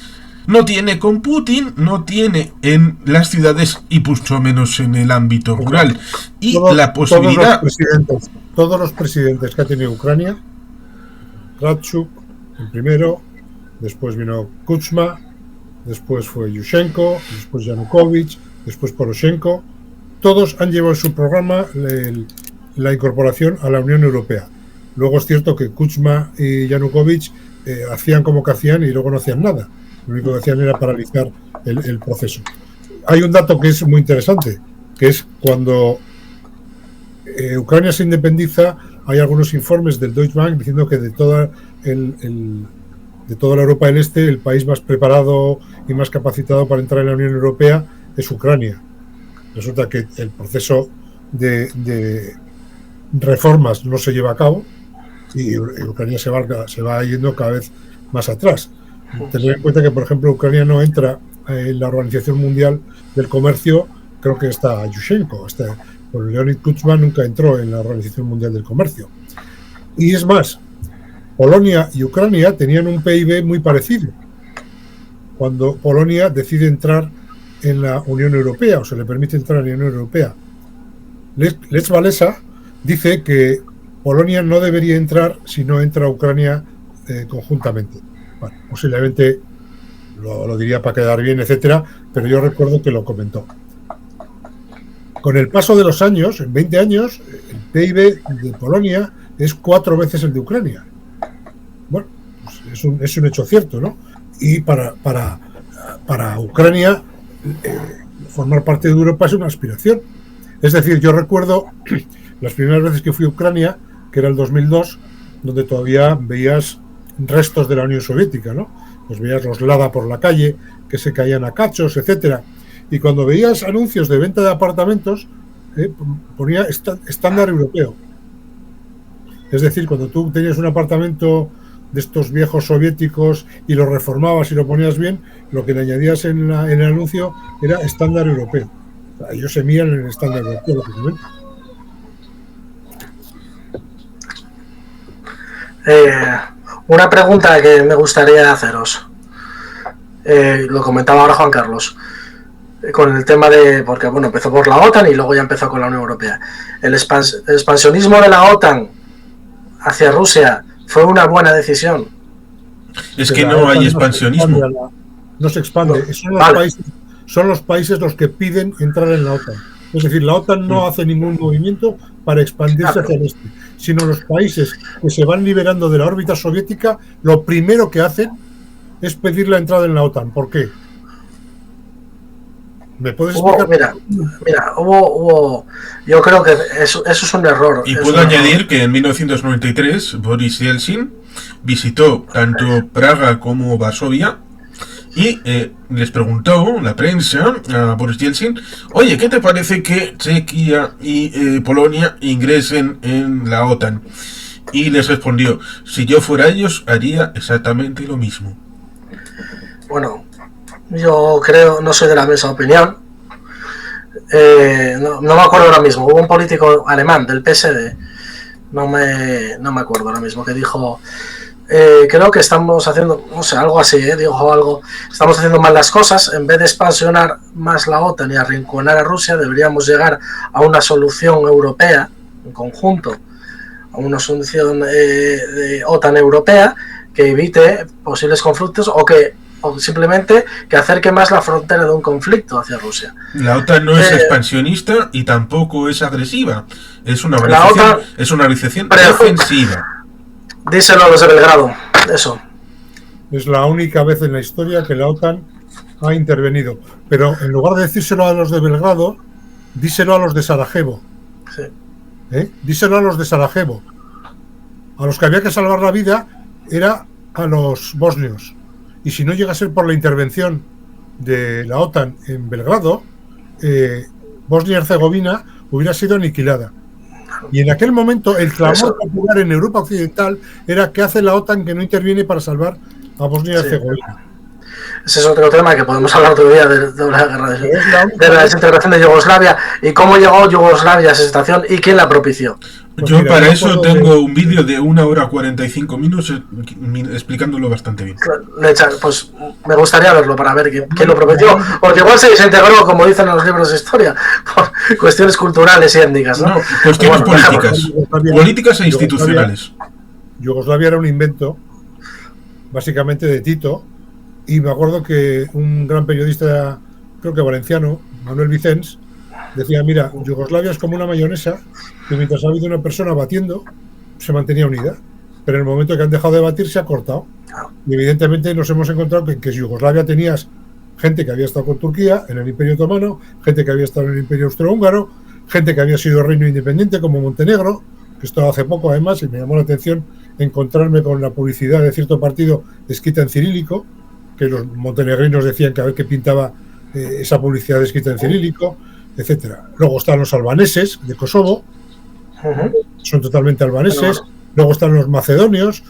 No tiene con Putin, no tiene en las ciudades y mucho menos en el ámbito rural. Y la posibilidad... Todos los presidentes que ha tenido Ucrania, Kravchuk, el primero, después vino Kuchma, después fue Yushchenko, después Yanukovych, después Poroshenko, todos han llevado en su programa la incorporación a la Unión Europea. Luego es cierto que Kuchma y Yanukovych hacían como que hacían y luego no hacían nada. Lo único que hacían era paralizar el proceso. Hay un dato que es muy interesante, que es cuando Ucrania se independiza, hay algunos informes del Deutsche Bank diciendo que de toda la Europa del Este, el país más preparado y más capacitado para entrar en la Unión Europea es Ucrania. Resulta que el proceso de reformas no se lleva a cabo y Ucrania se va yendo cada vez más atrás. Tener en cuenta que, por ejemplo, Ucrania no entra en la Organización Mundial del Comercio creo que está Yushchenko, pues Leonid Kuchma nunca entró en la Organización Mundial del Comercio. Y es más, Polonia y Ucrania tenían un PIB muy parecido. Cuando Polonia decide entrar en la Unión Europea, o se le permite entrar en la Unión Europea, Lech Walesa dice que Polonia no debería entrar si no entra Ucrania conjuntamente. Bueno, posiblemente lo diría para quedar bien, etcétera, pero yo recuerdo que lo comentó. Con el paso de los años, en 20 años, el PIB de Polonia es 4 veces el de Ucrania. Bueno, pues es un hecho cierto, ¿no? Y para Ucrania, formar parte de Europa es una aspiración. Es decir, yo recuerdo las primeras veces que fui a Ucrania, que era el 2002, donde todavía veías restos de la Unión Soviética, ¿no? Pues veías los Lada por la calle, que se caían a cachos, etcétera. Y cuando veías anuncios de venta de apartamentos, ponía estándar europeo. Es decir, cuando tú tenías un apartamento de estos viejos soviéticos y lo reformabas y lo ponías bien, lo que le añadías en el anuncio era estándar europeo. O sea, ellos se miran en el estándar europeo, lógicamente. Una pregunta que me gustaría haceros. Lo comentaba ahora Juan Carlos. Con el tema de, porque bueno, empezó por la OTAN y luego ya empezó con la Unión Europea. El expansionismo de la OTAN hacia Rusia fue una buena decisión. Es que no hay expansionismo. No se expande. Son los países los que piden entrar en la OTAN. Es decir, la OTAN no hace ningún movimiento para expandirse hacia el este, sino los países que se van liberando de la órbita soviética, lo primero que hacen es pedir la entrada en la OTAN. ¿Por qué? ¿Me puedes explicar? Mira, hubo. Yo creo que eso es un error. Y puedo añadir que en 1993 Boris Yeltsin visitó tanto Praga como Varsovia y les preguntó la prensa a Boris Yeltsin: oye, ¿qué te parece que Chequia y Polonia ingresen en la OTAN? Y les respondió: si yo fuera ellos, haría exactamente lo mismo. Bueno, yo creo, no soy de la misma opinión. No me acuerdo ahora mismo. Hubo un político alemán del PSD, no me acuerdo ahora mismo, que dijo: creo que estamos haciendo, no sé, algo así, dijo algo, estamos haciendo mal las cosas, en vez de expansionar más la OTAN y arrinconar a Rusia, deberíamos llegar a una solución europea, en conjunto, a una solución de OTAN europea que evite posibles conflictos o simplemente que acerque más la frontera de un conflicto hacia Rusia. La OTAN no es expansionista y tampoco es agresiva. Es una organización defensiva. Díselo a los de Belgrado, eso. Es la única vez en la historia que la OTAN ha intervenido. Pero en lugar de decírselo a los de Belgrado, díselo a los de Sarajevo. Sí. Díselo a los de Sarajevo. A los que había que salvar la vida era a los bosnios. Y si no llega a ser por la intervención de la OTAN en Belgrado, Bosnia y Herzegovina hubiera sido aniquilada. Y en aquel momento el clamor popular en Europa Occidental era: ¿qué hace la OTAN que no interviene para salvar a Bosnia y Herzegovina? Ese es otro tema que podemos hablar otro día de la guerra de la desintegración de Yugoslavia y cómo llegó Yugoslavia a esa situación y quién la propició. Pues yo para eso tengo un vídeo de 1 hora 45 minutos explicándolo bastante bien. Pues me gustaría verlo para ver quién lo propició, porque igual se desintegró, como dicen en los libros de historia, por cuestiones culturales y étnicas, ¿no? Cuestiones políticas e institucionales. Yugoslavia era un invento, básicamente, de Tito. Y me acuerdo que un gran periodista, creo que valenciano, Manuel Vicens, decía: mira, Yugoslavia es como una mayonesa que mientras ha habido una persona batiendo, se mantenía unida. Pero en el momento que han dejado de batir, se ha cortado. Y evidentemente nos hemos encontrado que en Yugoslavia tenías gente que había estado con Turquía en el Imperio Otomano, gente que había estado en el Imperio Austrohúngaro, gente que había sido reino independiente como Montenegro, que esto hace poco además, y me llamó la atención encontrarme con la publicidad de cierto partido escrita en cirílico, que los montenegrinos decían que a ver qué pintaba esa publicidad escrita en cirílico, etcétera. Luego están los albaneses de Kosovo, son totalmente albaneses. Luego están los macedonios,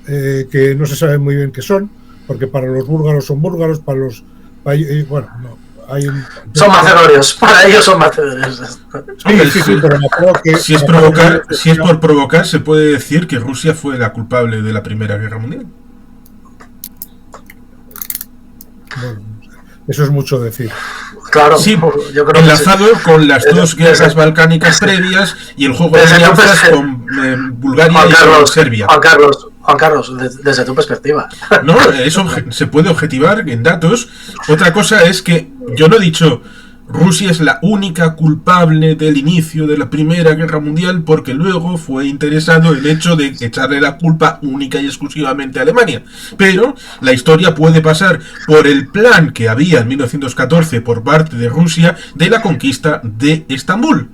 que no se sabe muy bien qué son, porque para los búlgaros son búlgaros, para los Son macedonios, para ellos son macedonios. Sí, pero me acuerdo que Si es por provocar, se puede decir que Rusia fue la culpable de la Primera Guerra Mundial. Bueno, eso es mucho decir. Claro, Sí, yo creo enlazado que sí. con las dos guerras balcánicas previas y el juego de alianzas con Bulgaria y con Serbia. Juan Carlos, desde tu perspectiva. No, eso se puede objetivar en datos. Otra cosa es que yo no he dicho Rusia es la única culpable del inicio de la Primera Guerra Mundial, porque luego fue interesado el hecho de echarle la culpa única y exclusivamente a Alemania. Pero la historia puede pasar por el plan que había en 1914 por parte de Rusia de la conquista de Estambul.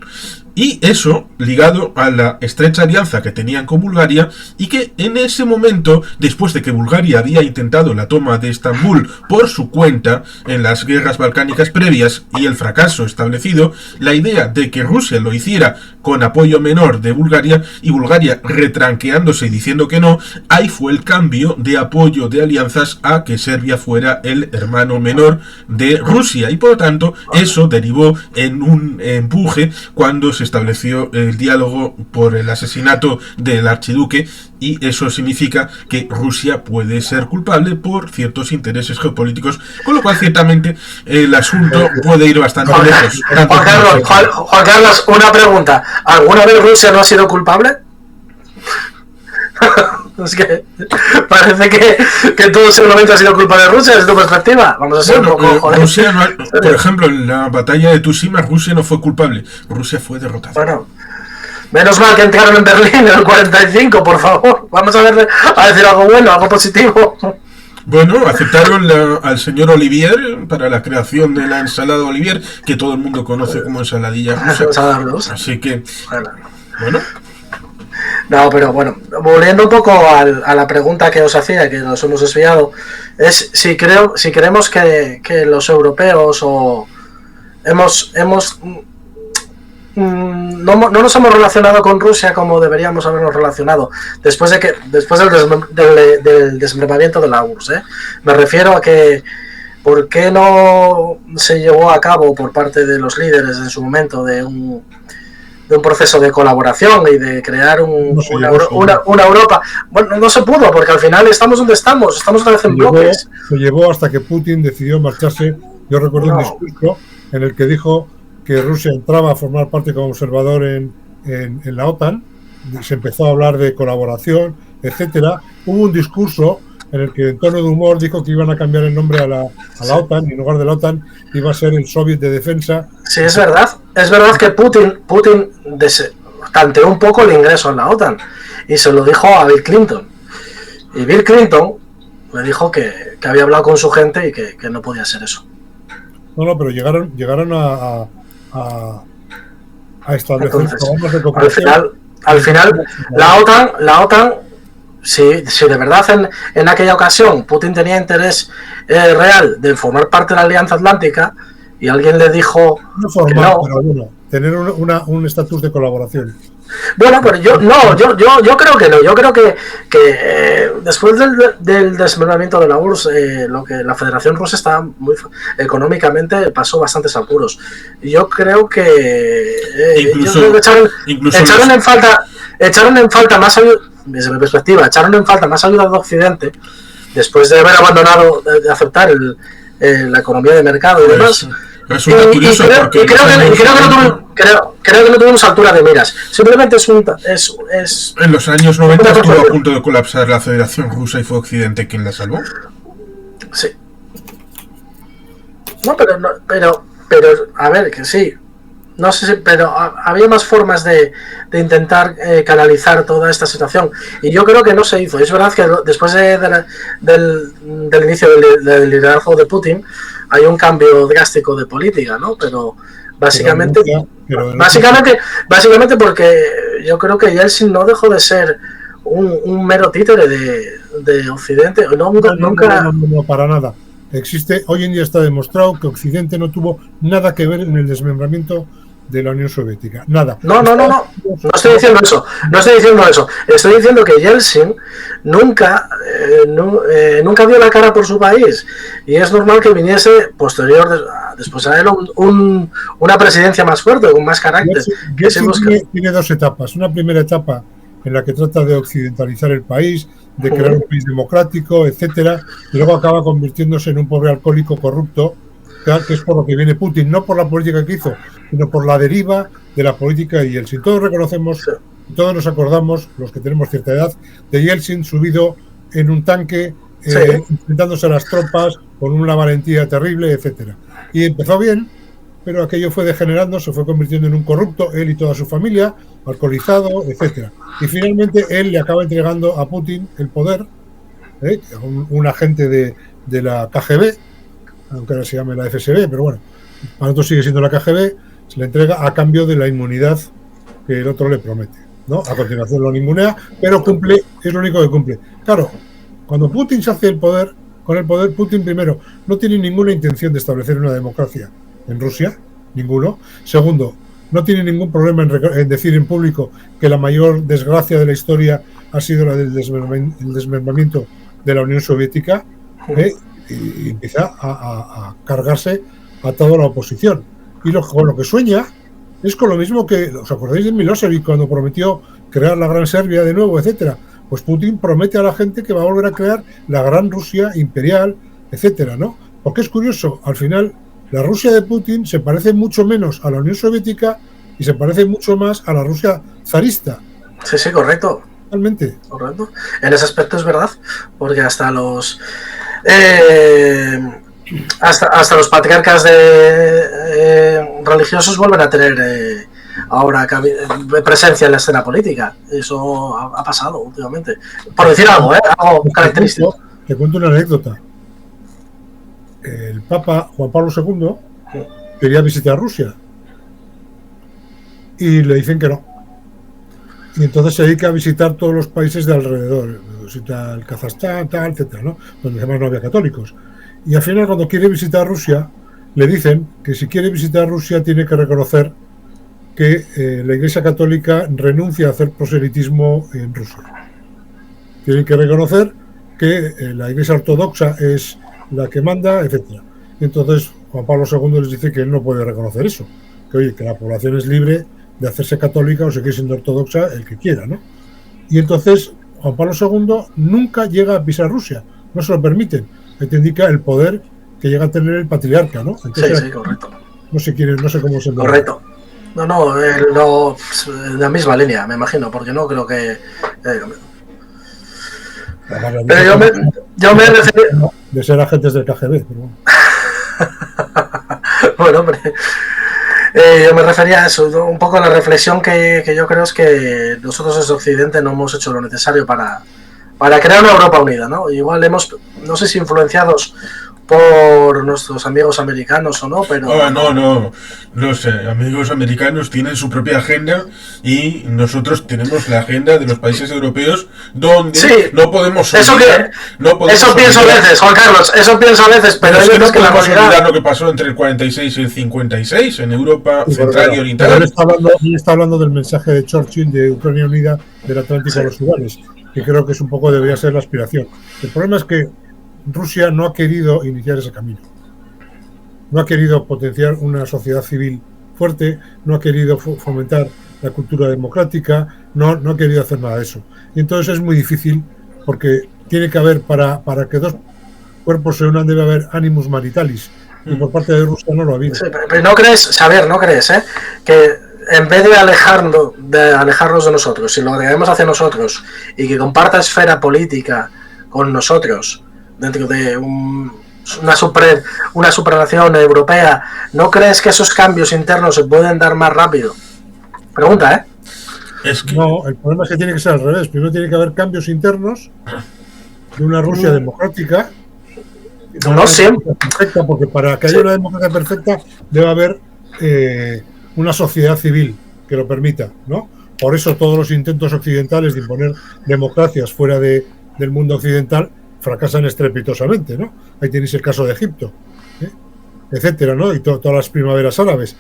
Y eso ligado a la estrecha alianza que tenían con Bulgaria, y que en ese momento, después de que Bulgaria había intentado la toma de Estambul por su cuenta en las guerras balcánicas previas y el fracaso establecido, la idea de que Rusia lo hiciera con apoyo menor de Bulgaria y Bulgaria retranqueándose y diciendo que no, ahí fue el cambio de apoyo de alianzas a que Serbia fuera el hermano menor de Rusia, y por lo tanto eso derivó en un empuje cuando se estableció el diálogo por el asesinato del archiduque, y eso significa que Rusia puede ser culpable por ciertos intereses geopolíticos, con lo cual ciertamente el asunto puede ir bastante lejos. Juan Carlos, una pregunta. ¿Alguna vez Rusia no ha sido culpable? Es que parece que todo ese momento ha sido culpa de Rusia desde tu perspectiva. Vamos a ser un poco Rusia no, por ejemplo, en la batalla de Tsushima, Rusia no fue culpable. Rusia fue derrotada. Bueno, menos mal que entraron en Berlín en el 45, por favor. Vamos a decir algo bueno, algo positivo. Bueno, aceptaron al señor Olivier para la creación de la ensalada Olivier, que todo el mundo conoce como ensaladilla rusa. Así que, bueno. No, pero bueno, volviendo un poco a la pregunta que os hacía, que nos hemos desviado, es si creemos que los europeos no nos hemos relacionado con Rusia como deberíamos habernos relacionado después del desmembramiento de la URSS, ¿eh? Me refiero a que ¿por qué no se llevó a cabo por parte de los líderes en su momento de un proceso de colaboración y de crear una Europa? Bueno, no se pudo, porque al final estamos donde estamos otra vez en bloques. Se llevó hasta que Putin decidió marcharse. Yo recuerdo un discurso en el que dijo que Rusia entraba a formar parte como observador en la OTAN, se empezó a hablar de colaboración, etcétera. Hubo un discurso en el que en tono de humor dijo que iban a cambiar el nombre a la OTAN, y en lugar de la OTAN iba a ser el Soviet de Defensa. Sí, es verdad que Putin tanteó un poco el ingreso en la OTAN y se lo dijo a Bill Clinton, y Bill Clinton le dijo que había hablado con su gente y que no podía ser eso. No, pero llegaron a establecer programas de cooperación. Al final la OTAN, si de verdad en aquella ocasión Putin tenía interés real de formar parte de la Alianza Atlántica, y alguien le dijo pero bueno, tener un estatus de colaboración. Bueno, pero yo creo que no. Yo creo que después del desmembramiento de la URSS, lo que la Federación Rusa estaba muy económicamente, pasó bastantes apuros. Yo creo que echaron en falta más ayuda, desde mi perspectiva, de Occidente después de haber abandonado, de aceptar la economía de mercado y demás. Resulta curioso porque creo que no tuvimos altura de miras. Simplemente es en los años 90 estuvo a punto de colapsar la Federación Rusa y fue Occidente quien la salvó. Sí. No, pero a ver, que sí. No sé si, pero había más formas de intentar canalizar toda esta situación, y yo creo que no se hizo. Es verdad que después del inicio del liderazgo de Putin hay un cambio drástico de política, ¿no? Pero básicamente porque yo creo que Yeltsin no dejó de ser un mero títere de Occidente. No, para nada. Hoy en día está demostrado que Occidente no tuvo nada que ver en el desmembramiento de la Unión Soviética. Nada. No estoy diciendo eso. Estoy diciendo que Yeltsin nunca dio la cara por su país, y es normal que viniese posterior después de él una presidencia más fuerte, con más carácter. Yeltsin tiene dos etapas. Una primera etapa en la que trata de occidentalizar el país, de crear un país democrático, etcétera, y luego acaba convirtiéndose en un pobre alcohólico corrupto, que es por lo que viene Putin, no por la política que hizo, sino por la deriva de la política de Yeltsin. Todos reconocemos, todos nos acordamos, los que tenemos cierta edad, de Yeltsin subido en un tanque, enfrentándose a las tropas con una valentía terrible, etcétera. Y empezó bien, pero aquello fue degenerando, se fue convirtiendo en un corrupto, él y toda su familia, alcoholizado, etcétera. Y finalmente él le acaba entregando a Putin el poder, un agente de la KGB, aunque ahora se llame la FSB, pero bueno, para nosotros sigue siendo la KGB, se le entrega a cambio de la inmunidad que el otro le promete, ¿no? A continuación lo ningunea, pero cumple, es lo único que cumple. Claro, cuando Putin se hace con el poder, Putin primero no tiene ninguna intención de establecer una democracia en Rusia, ninguno. Segundo, no tiene ningún problema en decir en público que la mayor desgracia de la historia ha sido la del desmembramiento de la Unión Soviética, y empieza a cargarse a toda la oposición. Y con lo que sueña es con lo mismo que, ¿os acordáis de Milosevic cuando prometió crear la Gran Serbia de nuevo, etcétera? Pues Putin promete a la gente que va a volver a crear la Gran Rusia imperial, etcétera, ¿no? Porque es curioso, al final la Rusia de Putin se parece mucho menos a la Unión Soviética y se parece mucho más a la Rusia zarista. Sí, correcto. Realmente. Correcto. En ese aspecto es verdad, porque hasta los hasta los patriarcas religiosos vuelven a tener ahora presencia en la escena política. Eso ha pasado últimamente. Por decir algo, algo característico. Te cuento una anécdota. El Papa Juan Pablo II quería visitar Rusia y le dicen que no. Y entonces se dedica a visitar todos los países de alrededor, visita el Kazajstán, tal, etcétera, ¿no? Donde además no había católicos. Y al final, cuando quiere visitar Rusia, le dicen que si quiere visitar Rusia tiene que reconocer que la Iglesia Católica renuncia a hacer proselitismo en Rusia. Tienen que reconocer que la Iglesia Ortodoxa es la que manda, etcétera. Y entonces Juan Pablo II les dice que él no puede reconocer eso, que oye, que la población es libre de hacerse católica o seguir siendo ortodoxa el que quiera, ¿no? Y entonces Juan Pablo II nunca llega a pisar Rusia, no se lo permiten. Ahí te indica el poder que llega a tener el patriarca, ¿no? Entonces, sí, correcto. No sé cómo se correcto. No, la misma línea, me imagino, porque no creo que... pero yo me refería... De ser agentes del KGB, pero bueno. Bueno, hombre... yo me refería a eso, un poco a la reflexión que yo creo es que nosotros desde Occidente no hemos hecho lo necesario para crear una Europa unida, ¿no? Igual no sé si influenciados por nuestros amigos americanos o no, pero... No. Los amigos americanos tienen su propia agenda y nosotros tenemos la agenda de los países europeos donde no podemos olvidar... Eso pienso a veces, Juan Carlos, pero es que no que la podemos olvidar lo que pasó entre el 46 y el 56 en Europa Central y Oriental. Él está hablando del mensaje de Churchill de Ucrania Unida del Atlántico a los Urales, que creo que es un poco debería ser la aspiración. El problema es que Rusia no ha querido iniciar ese camino. No ha querido potenciar una sociedad civil fuerte, no ha querido fomentar la cultura democrática, no ha querido hacer nada de eso. Y entonces es muy difícil porque tiene que haber, para que dos cuerpos se unan, debe haber animus maritalis. Y por parte de Rusia no lo ha habido. Sí, pero no crees que en vez de alejarnos de nosotros, si lo agregamos hacia nosotros y que comparta esfera política con nosotros dentro de una supranación europea, ¿no crees que esos cambios internos se pueden dar más rápido? Pregunta, No, el problema es que tiene que ser al revés. Primero tiene que haber cambios internos de una Rusia democrática. No siempre. Perfecta, porque para que haya una democracia perfecta debe haber una sociedad civil que lo permita, ¿no? Por eso todos los intentos occidentales de imponer democracias fuera del mundo occidental fracasan estrepitosamente, ¿no? Ahí tenéis el caso de Egipto, etcétera, ¿no? Y todas las primaveras árabes,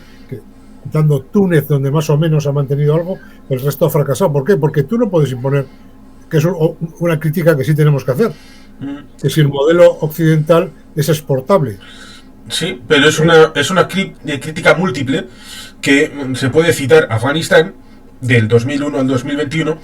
quitando Túnez, donde más o menos ha mantenido algo, el resto ha fracasado. ¿Por qué? Porque tú no puedes imponer, que es una crítica que sí tenemos que hacer, que si el modelo occidental es exportable. Sí, pero es una crítica múltiple que se puede citar a Afganistán del 2001 al 2021,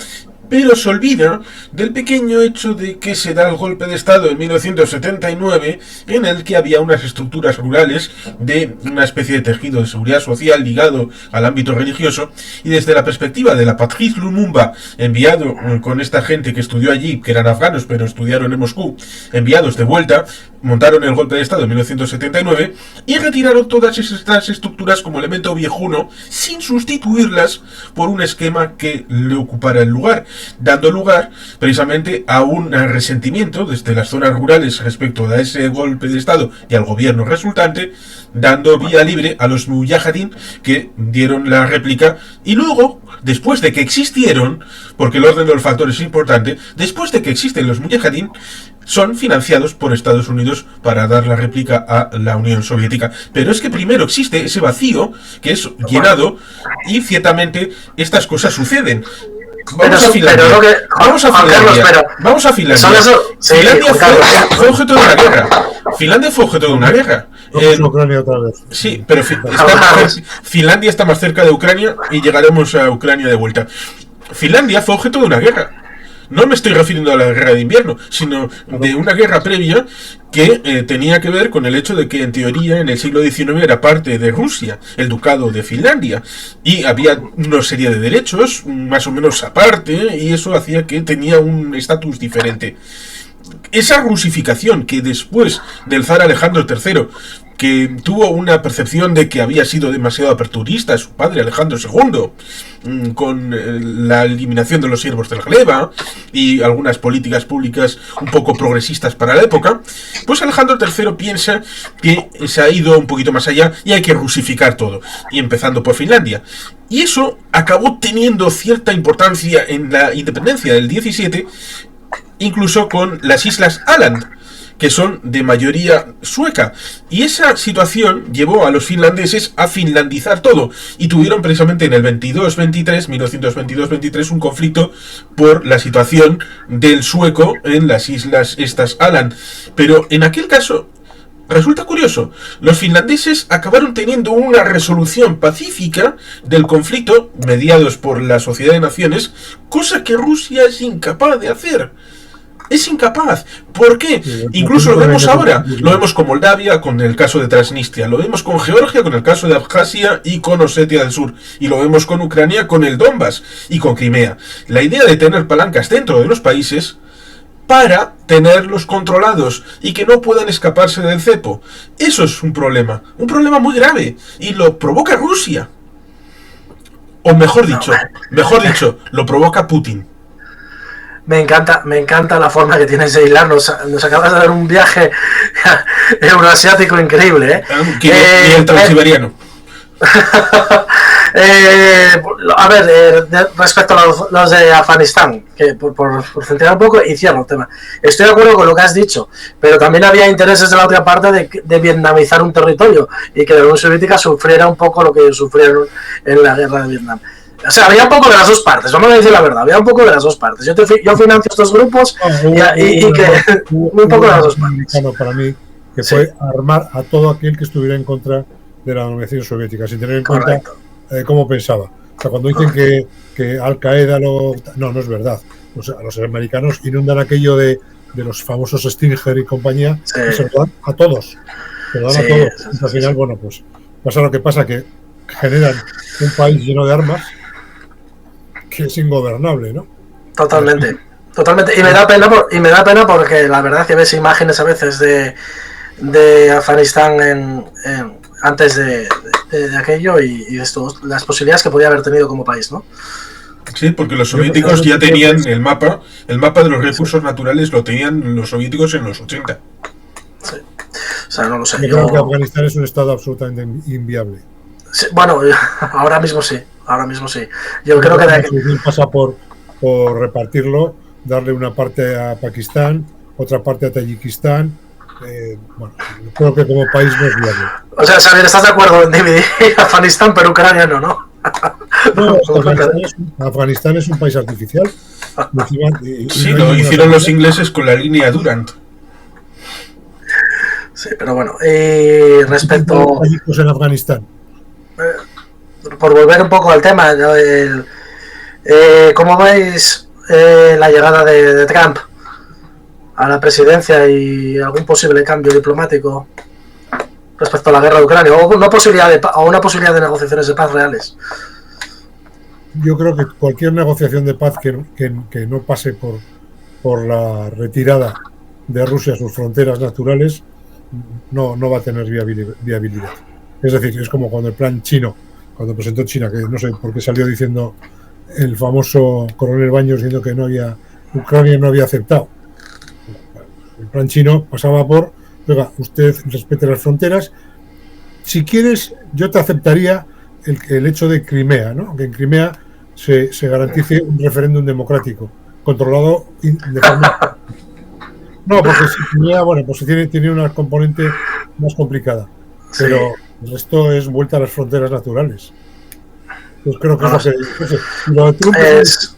pero se olvida del pequeño hecho de que se da el golpe de Estado en 1979, en el que había unas estructuras rurales de una especie de tejido de seguridad social ligado al ámbito religioso, y desde la perspectiva de la Patrice Lumumba, enviado con esta gente que estudió allí, que eran afganos pero estudiaron en Moscú, enviados de vuelta, montaron el golpe de Estado en 1979 y retiraron todas estas estructuras como elemento viejuno sin sustituirlas por un esquema que le ocupara el lugar, dando lugar precisamente a un resentimiento desde las zonas rurales respecto a ese golpe de Estado y al gobierno resultante, dando vía libre a los mujahideen que dieron la réplica. Y luego, después de que existieron, porque el orden de los factores es importante, después de que existen los mujahideen, son financiados por Estados Unidos para dar la réplica a la Unión Soviética. Pero es que primero existe ese vacío que es llenado, y ciertamente estas cosas suceden. Vamos a Finlandia. Vamos a Finlandia. Finlandia fue objeto de una guerra. Finlandia fue objeto de una guerra. Ucrania otra vez. Sí, pero Finlandia está más cerca de Ucrania y llegaremos a Ucrania de vuelta. Finlandia fue objeto de una guerra. No me estoy refiriendo a la guerra de invierno, sino de una guerra previa que tenía que ver con el hecho de que en teoría en el siglo XIX era parte de Rusia, el ducado de Finlandia, y había una serie de derechos más o menos aparte, y eso hacía que tenía un estatus diferente. Esa rusificación que después del zar Alejandro III, que tuvo una percepción de que había sido demasiado aperturista su padre Alejandro II, con la eliminación de los siervos del Gleba y algunas políticas públicas un poco progresistas para la época, pues Alejandro III piensa que se ha ido un poquito más allá y hay que rusificar todo, y empezando por Finlandia. Y eso acabó teniendo cierta importancia en la independencia del 17, incluso con las Islas Åland, que son de mayoría sueca, y esa situación llevó a los finlandeses a finlandizar todo, y tuvieron precisamente en el 1922-23 un conflicto por la situación del sueco en las islas estas Åland. Pero en aquel caso resulta curioso, los finlandeses acabaron teniendo una resolución pacífica del conflicto, mediados por la Sociedad de Naciones, cosa que Rusia es incapaz de hacer. Es incapaz. ¿Por qué? Incluso lo vemos ahora. Lo vemos con Moldavia, con el caso de Transnistria. Lo vemos con Georgia, con el caso de Abjasia y con Osetia del Sur. Y lo vemos con Ucrania, con el Donbass y con Crimea. La idea de tener palancas dentro de los países para tenerlos controlados y que no puedan escaparse del cepo. Eso es un problema muy grave. Y lo provoca Rusia. O mejor dicho, lo provoca Putin. Me encanta la forma que tienes de hilar. Nos acabas de dar un viaje euroasiático increíble, ¿eh? Y el transiberiano. A ver, respecto a los de Afganistán, que por centrar un poco y cierro el tema. Estoy de acuerdo con lo que has dicho, pero también había intereses de la otra parte de vietnamizar un territorio y que la Unión Soviética sufriera un poco lo que sufrieron en la guerra de Vietnam. O sea, había un poco de las dos partes, vamos a decir la verdad, había un poco de las dos partes. Yo financio estos grupos y que un poco de las dos partes. Para mí, que fue armar a todo aquel que estuviera en contra de la dominación soviética, sin tener en cuenta cómo pensaba. O sea, cuando dicen que Al-Qaeda no es verdad. O sea, los americanos inundan aquello de los famosos Stinger y compañía, y se lo dan a todos. Se lo dan a todos. Y al final, bueno, pues pasa lo que pasa, que generan un país lleno de armas que es ingobernable, ¿no? Totalmente. Y me da pena porque la verdad que ves imágenes a veces de Afganistán antes de aquello y las posibilidades que podía haber tenido como país, ¿no? Sí, porque los soviéticos ya tenían el mapa de los recursos naturales, lo tenían los soviéticos en los 80. Sí. O sea, no lo sé. Yo creo que Afganistán es un estado absolutamente inviable. Sí, bueno, ahora mismo sí. Yo creo que pasa por repartirlo, darle una parte a Pakistán, otra parte a Tayikistán. Bueno, creo que como país no es viable. O sea, Xavier, ¿estás de acuerdo en dividir Afganistán, pero Ucrania no? No, Afganistán es un país artificial. Sí, lo hicieron los ingleses con la línea Durand. Sí. Sí, pero bueno, respecto... en Afganistán. Por volver un poco al tema, ¿no? ¿Cómo veis la llegada de Trump a la presidencia y algún posible cambio diplomático respecto a la guerra de Ucrania o una posibilidad de negociaciones de paz reales? Yo creo que cualquier negociación de paz que no pase por la retirada de Rusia a sus fronteras naturales no va a tener viabilidad. Es decir, es como cuando el plan chino, cuando presentó China, que no sé por qué salió diciendo el famoso coronel Baños diciendo que Ucrania no había aceptado. El plan chino pasaba por, oiga, usted respete las fronteras. Si quieres, yo te aceptaría el hecho de Crimea, ¿no? Que en Crimea se garantice un referéndum democrático, controlado de forma... No, porque si Crimea, bueno, pues tiene una componente más complicada. Pero el resto es vuelta a las fronteras naturales. Pues creo que es lo que... Lo de Trump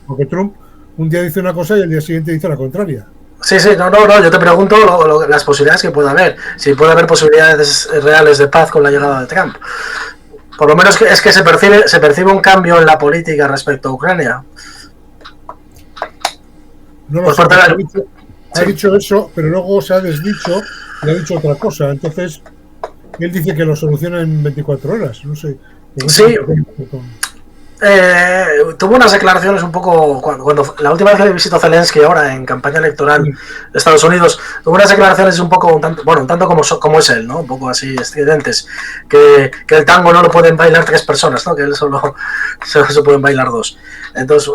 porque Trump un día dice una cosa y al día siguiente dice la contraria. Sí, no, yo te pregunto las posibilidades que pueda haber. Si puede haber posibilidades reales de paz con la llegada de Trump. Por lo menos es que se percibe un cambio en la política respecto a Ucrania. No lo sé, ha dicho eso, pero luego se ha desdicho y ha dicho otra cosa. Entonces, él dice que lo soluciona en 24 horas. No sé. Sí. Tuvo unas declaraciones un poco cuando la última vez que visitó Zelensky ahora en campaña electoral de Estados Unidos, tuvo unas declaraciones un tanto como es él, ¿no? Un poco así estridentes, que el tango no lo pueden bailar 3 personas, ¿no? Que él solo se pueden bailar 2. Entonces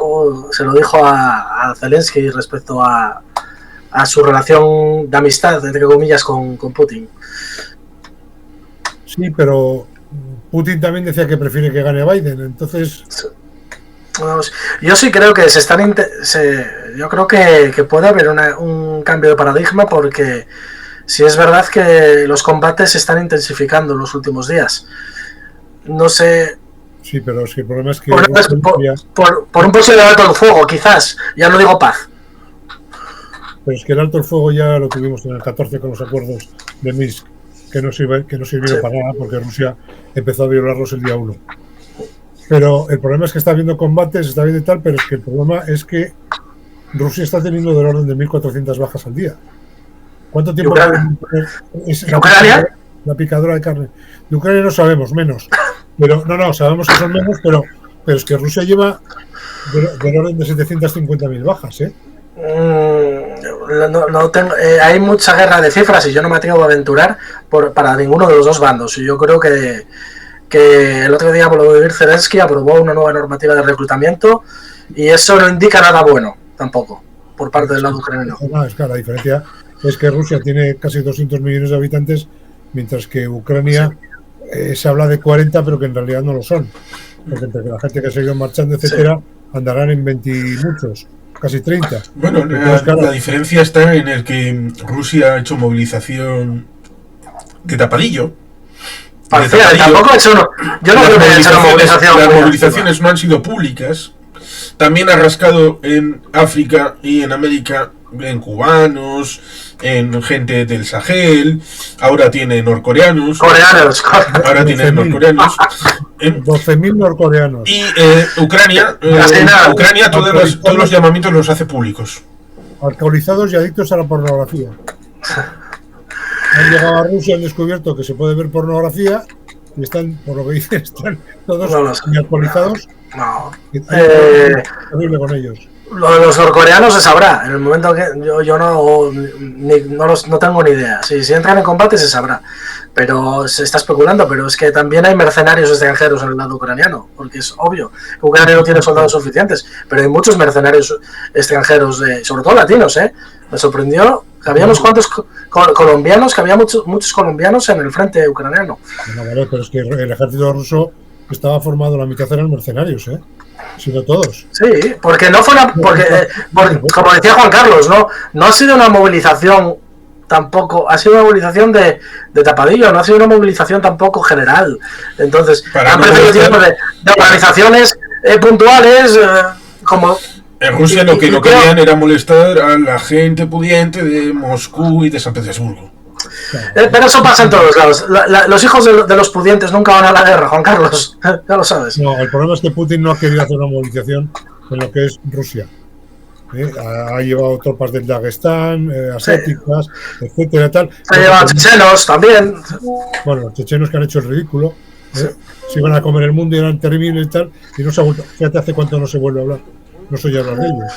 se lo dijo a Zelensky respecto a su relación de amistad, entre comillas, con Putin. Sí, pero Putin también decía que prefiere que gane Biden, entonces... Yo sí creo que yo creo que puede haber un cambio de paradigma, porque si es verdad que los combates se están intensificando en los últimos días. No sé... Sí, pero es que el problema es que... Por un posible alto el fuego, quizás, ya no digo paz. Pero es que el alto el fuego ya lo tuvimos en el 14 con los acuerdos de Minsk, que no sirvieron para nada porque Rusia empezó a violarlos el día 1. Pero el problema es que está habiendo combates, está habiendo tal, pero es que el problema es que Rusia está teniendo del orden de 1.400 bajas al día. ¿Cuánto tiempo es la picadora de carne? De Ucrania no sabemos, menos. Pero no, sabemos que son menos, pero es que Rusia lleva del orden de 750.000 bajas, ¿eh? Hay mucha guerra de cifras y yo no me atrevo a aventurar para ninguno de los dos bandos. Y yo creo que el otro día Volodymyr Zelensky aprobó una nueva normativa de reclutamiento y eso no indica nada bueno tampoco por parte del lado ucraniano. Es que la diferencia es que Rusia tiene casi 200 millones de habitantes, mientras que Ucrania se habla de 40, pero que en realidad no lo son, porque entre la gente que se ha ido marchando, etcétera, andarán en 20 y muchos, casi 30. Bueno, la diferencia está en el que Rusia ha hecho movilización de tapadillo. Tampoco ha hecho, yo no creo que haya hecho una movilización. Las movilizaciones no han sido públicas. También ha rascado en África y en América, en cubanos, en gente del Sahel. Ahora tiene norcoreanos. Ahora tiene norcoreanos. 12.000 norcoreanos. Y Ucrania, todos los llamamientos los hace públicos. Alcoholizados y adictos a la pornografía. Han llegado a Rusia, han descubierto que se puede ver pornografía y están, por lo que dicen, están todos alcoholizados. No. Terrible con ellos. Lo de los norcoreanos se sabrá. En el momento que yo no tengo ni idea. Si entran en combate se sabrá. Pero se está especulando. Pero es que también hay mercenarios extranjeros en el lado ucraniano. Porque es obvio que Ucrania no tiene soldados suficientes. Pero hay muchos mercenarios extranjeros, sobre todo latinos. Me sorprendió que había unos cuantos colombianos, que había muchos colombianos en el frente ucraniano. No, vale, pero es que el ejército ruso estaba formado, la mitad eran mercenarios, sino todos. Sí, porque no fue como decía Juan Carlos, no ha sido una movilización tampoco, ha sido una movilización de tapadillo, no ha sido una movilización tampoco general. Entonces, han preferido tiempo de organizaciones puntuales, como... En Rusia lo que no querían era molestar a la gente pudiente de Moscú y de San Petersburgo. Pero eso pasa en todos lados. Los hijos de los pudientes nunca van a la guerra, Juan Carlos. Ya lo sabes. No, el problema es que Putin no ha querido hacer una movilización en lo que es Rusia. Ha llevado tropas del Dagestán, asiáticas, etcétera, tal. Se ha llevado chechenos también. Bueno, los chechenos que han hecho el ridículo. Se iban a comer el mundo y eran terribles y tal. Y no se ha vuelto. Fíjate hace cuánto no se vuelve a hablar. No se oye hablar de ellos.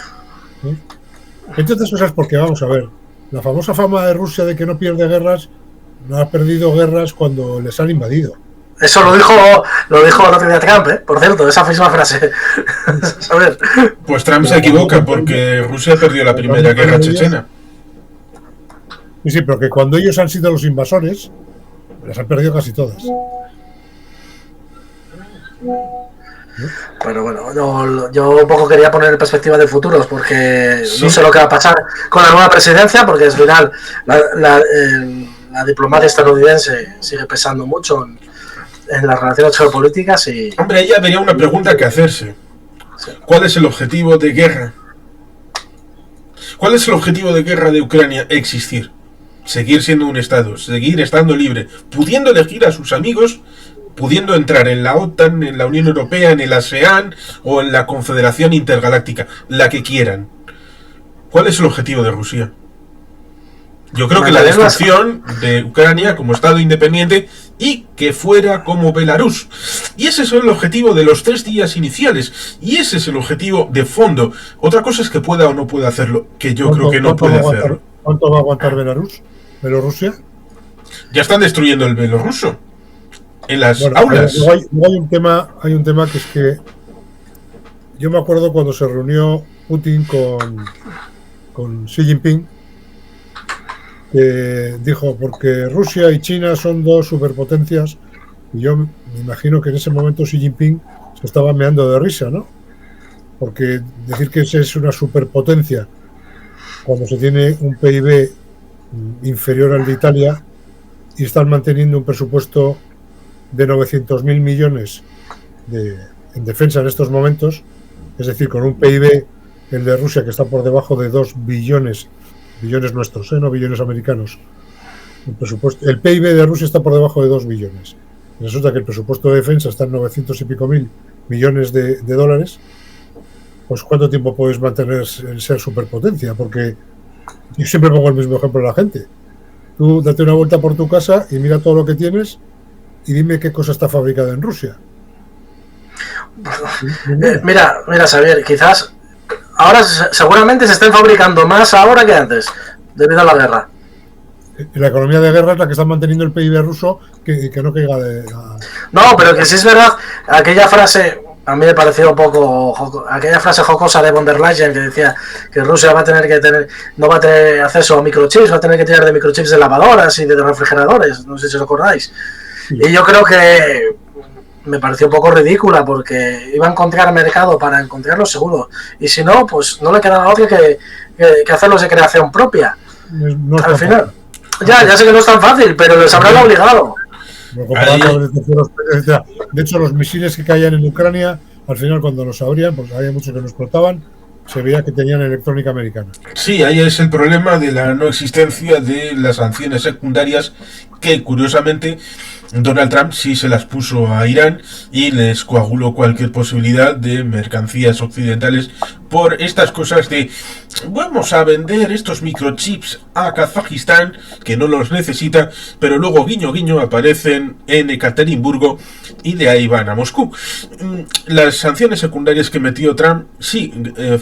Entre otras cosas, porque vamos a ver. La famosa fama de Rusia de que no pierde guerras, no ha perdido guerras cuando les han invadido. Eso lo dijo el otro día Trump, por cierto, esa misma frase. A ver. Pues Trump se equivoca porque Rusia perdió la primera guerra chechena. Sí, pero que cuando ellos han sido los invasores, las han perdido casi todas. Bueno, yo un poco quería poner en perspectiva de futuros porque no sé lo que va a pasar con la nueva presidencia, porque al final la diplomacia estadounidense sigue pesando mucho en las relaciones geopolíticas y... Hombre, ahí habría una pregunta que hacerse. ¿Cuál es el objetivo de guerra? ¿Cuál es el objetivo de guerra de Ucrania? Existir. Seguir siendo un estado, seguir estando libre, pudiendo elegir a sus amigos, pudiendo entrar en la OTAN, en la Unión Europea, en el ASEAN o en la Confederación Intergaláctica, la que quieran. ¿Cuál es el objetivo de Rusia? Yo creo que la destrucción de Ucrania como Estado independiente y que fuera como Belarus. Y ese es el objetivo de los 3 días iniciales. Y ese es el objetivo de fondo. Otra cosa es que pueda o no pueda hacerlo, que yo creo que no puede hacerlo. ¿Cuánto va a aguantar Belarus? ¿Bielorrusia? Ya están destruyendo el bielorruso. En las aulas. Hay un tema que es que yo me acuerdo cuando se reunió Putin con Xi Jinping, que dijo, porque Rusia y China son 2 superpotencias, y yo me imagino que en ese momento Xi Jinping se estaba meando de risa, ¿no? Porque decir que esa es una superpotencia cuando se tiene un PIB inferior al de Italia y están manteniendo un presupuesto de 900.000 millones en defensa en estos momentos, es decir, con un PIB, el de Rusia, que está por debajo de 2 billones nuestros, no billones americanos. El PIB de Rusia está por debajo de 2 billones. Resulta que el presupuesto de defensa está en 900 y pico mil millones de dólares. Pues ¿cuánto tiempo puedes mantener el ser superpotencia? Porque yo siempre pongo el mismo ejemplo a la gente. Tú date una vuelta por tu casa y mira todo lo que tienes y dime qué cosa está fabricada en Rusia. Mira, Xavier, quizás ahora seguramente se estén fabricando más ahora que antes, debido a la guerra. La economía de guerra es la que está manteniendo el PIB ruso que no caiga No, pero que sí es verdad, aquella frase, a mí me pareció un poco aquella frase jocosa de von der Leyen que decía que Rusia no va a tener acceso a microchips, va a tener que tirar de microchips de lavadoras y de refrigeradores, no sé si os acordáis. Sí. Y yo creo que me pareció un poco ridícula porque iba a encontrar mercado para encontrarlo seguro, y si no, pues no le quedaba otra que hacerlos de creación propia. No al final ya sé que no es tan fácil, pero les habrán obligado. De hecho, los misiles que caían en Ucrania, al final cuando los abrían, pues había muchos que no explotaban, se veía que tenían electrónica americana. Sí, ahí es el problema de la no existencia de las sanciones secundarias que, curiosamente, Donald Trump sí se las puso a Irán y les coaguló cualquier posibilidad de mercancías occidentales por estas cosas de vamos a vender estos microchips a Kazajistán, que no los necesita, pero luego guiño guiño aparecen en Ekaterimburgo y de ahí van a Moscú. Las sanciones secundarias que metió Trump sí